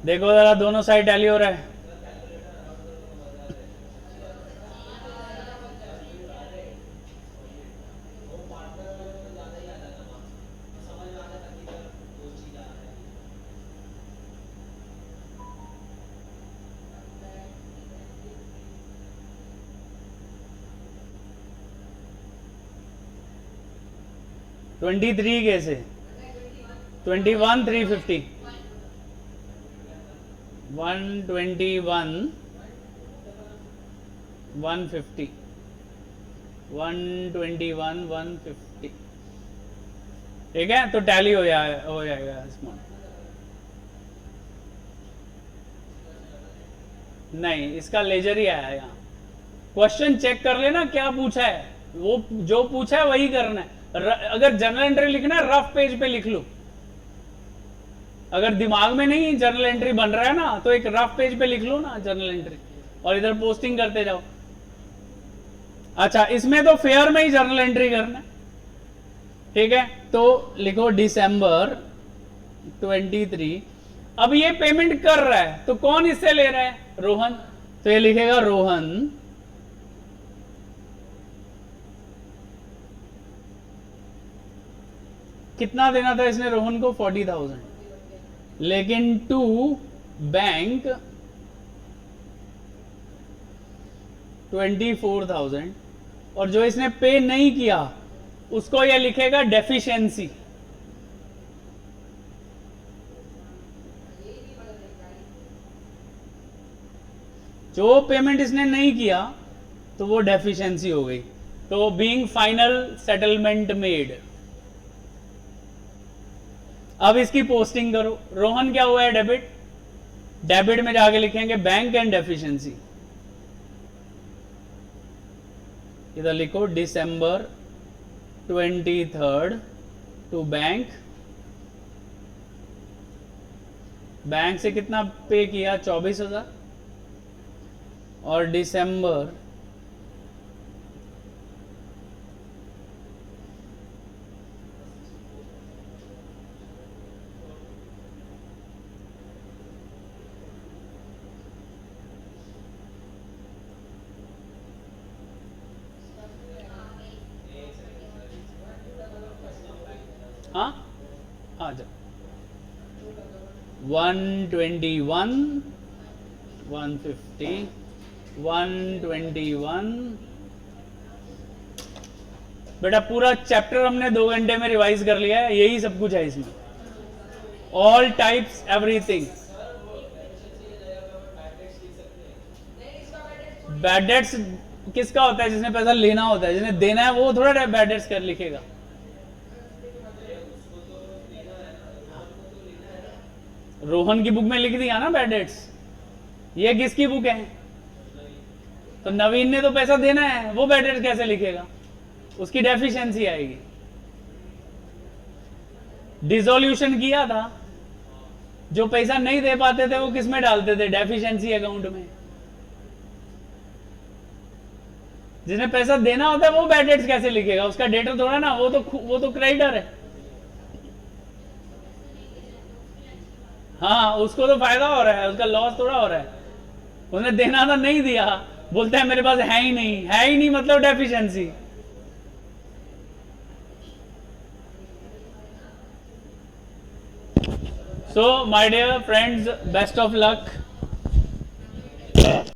देखो जरा दोनों साइड टैली हो रहा है। ट्वेंटी थ्री कैसे, 21 350, 121 150, 121 150, ठीक है। तो टैली हो जाएगा इसमें। नहीं, इसका लेजर ही आया यहाँ। क्वेश्चन चेक कर लेना क्या पूछा है, वो जो पूछा है वही करना है। अगर जर्नल एंट्री लिखना है रफ पेज पे लिख लो, अगर दिमाग में नहीं जर्नल एंट्री बन रहा है ना, तो एक रफ पेज पे लिख लो ना जर्नल एंट्री, और इधर पोस्टिंग करते जाओ। अच्छा, इसमें तो फेयर में ही जर्नल एंट्री करना है, ठीक है। तो लिखो दिसंबर 23। अब ये पेमेंट कर रहा है, तो कौन इससे ले रहा है, रोहन, तो ये लिखेगा रोहन कितना देना था इसने रोहन को 40,000, लेकिन टू बैंक 24,000, और जो इसने पे नहीं किया उसको ये लिखेगा डेफिशिएंसी। जो पेमेंट इसने नहीं किया तो वो डेफिशिएंसी हो गई। तो बीइंग फाइनल सेटलमेंट मेड। अब इसकी पोस्टिंग करो। रोहन क्या हुआ है, डेबिट, डेबिट में जाके लिखेंगे बैंक एंड डेफिशिएंसी। इधर लिखो दिसंबर 23 टू बैंक, बैंक से कितना पे किया 24,000, और दिसंबर 121, 150, 121। बेटा पूरा चैप्टर हमने 2 घंटे में रिवाइज कर लिया है, यही सब कुछ है इसमें, all types everything. Bad debts किसका होता है? जिसने पैसा लेना होता है, जिसने देना है वो थोड़ा बैड डेट्स कर लिखेगा। रोहन की बुक में लिख दिया ना बैड डेट्स। ये किसकी बुक है? तो नवीन ने तो पैसा देना है, वो बैड डेट्स कैसे लिखेगा? उसकी डेफिशिएंसी आएगी। डिसोल्यूशन किया था, जो पैसा नहीं दे पाते थे वो किस में डालते थे? डेफिशिएंसी अकाउंट में। जिसने पैसा देना होता है वो बैड डेट्स कैसे लिखेगा? उसका डेटर थोड़ा ना, वो तो क्रेडिटर है। हाँ, उसको तो फायदा हो रहा है, उसका लॉस थोड़ा हो रहा है। उसने देना था, नहीं दिया, बोलता है मेरे पास है ही नहीं। है ही नहीं मतलब deficiency. So my dear friends, best of luck.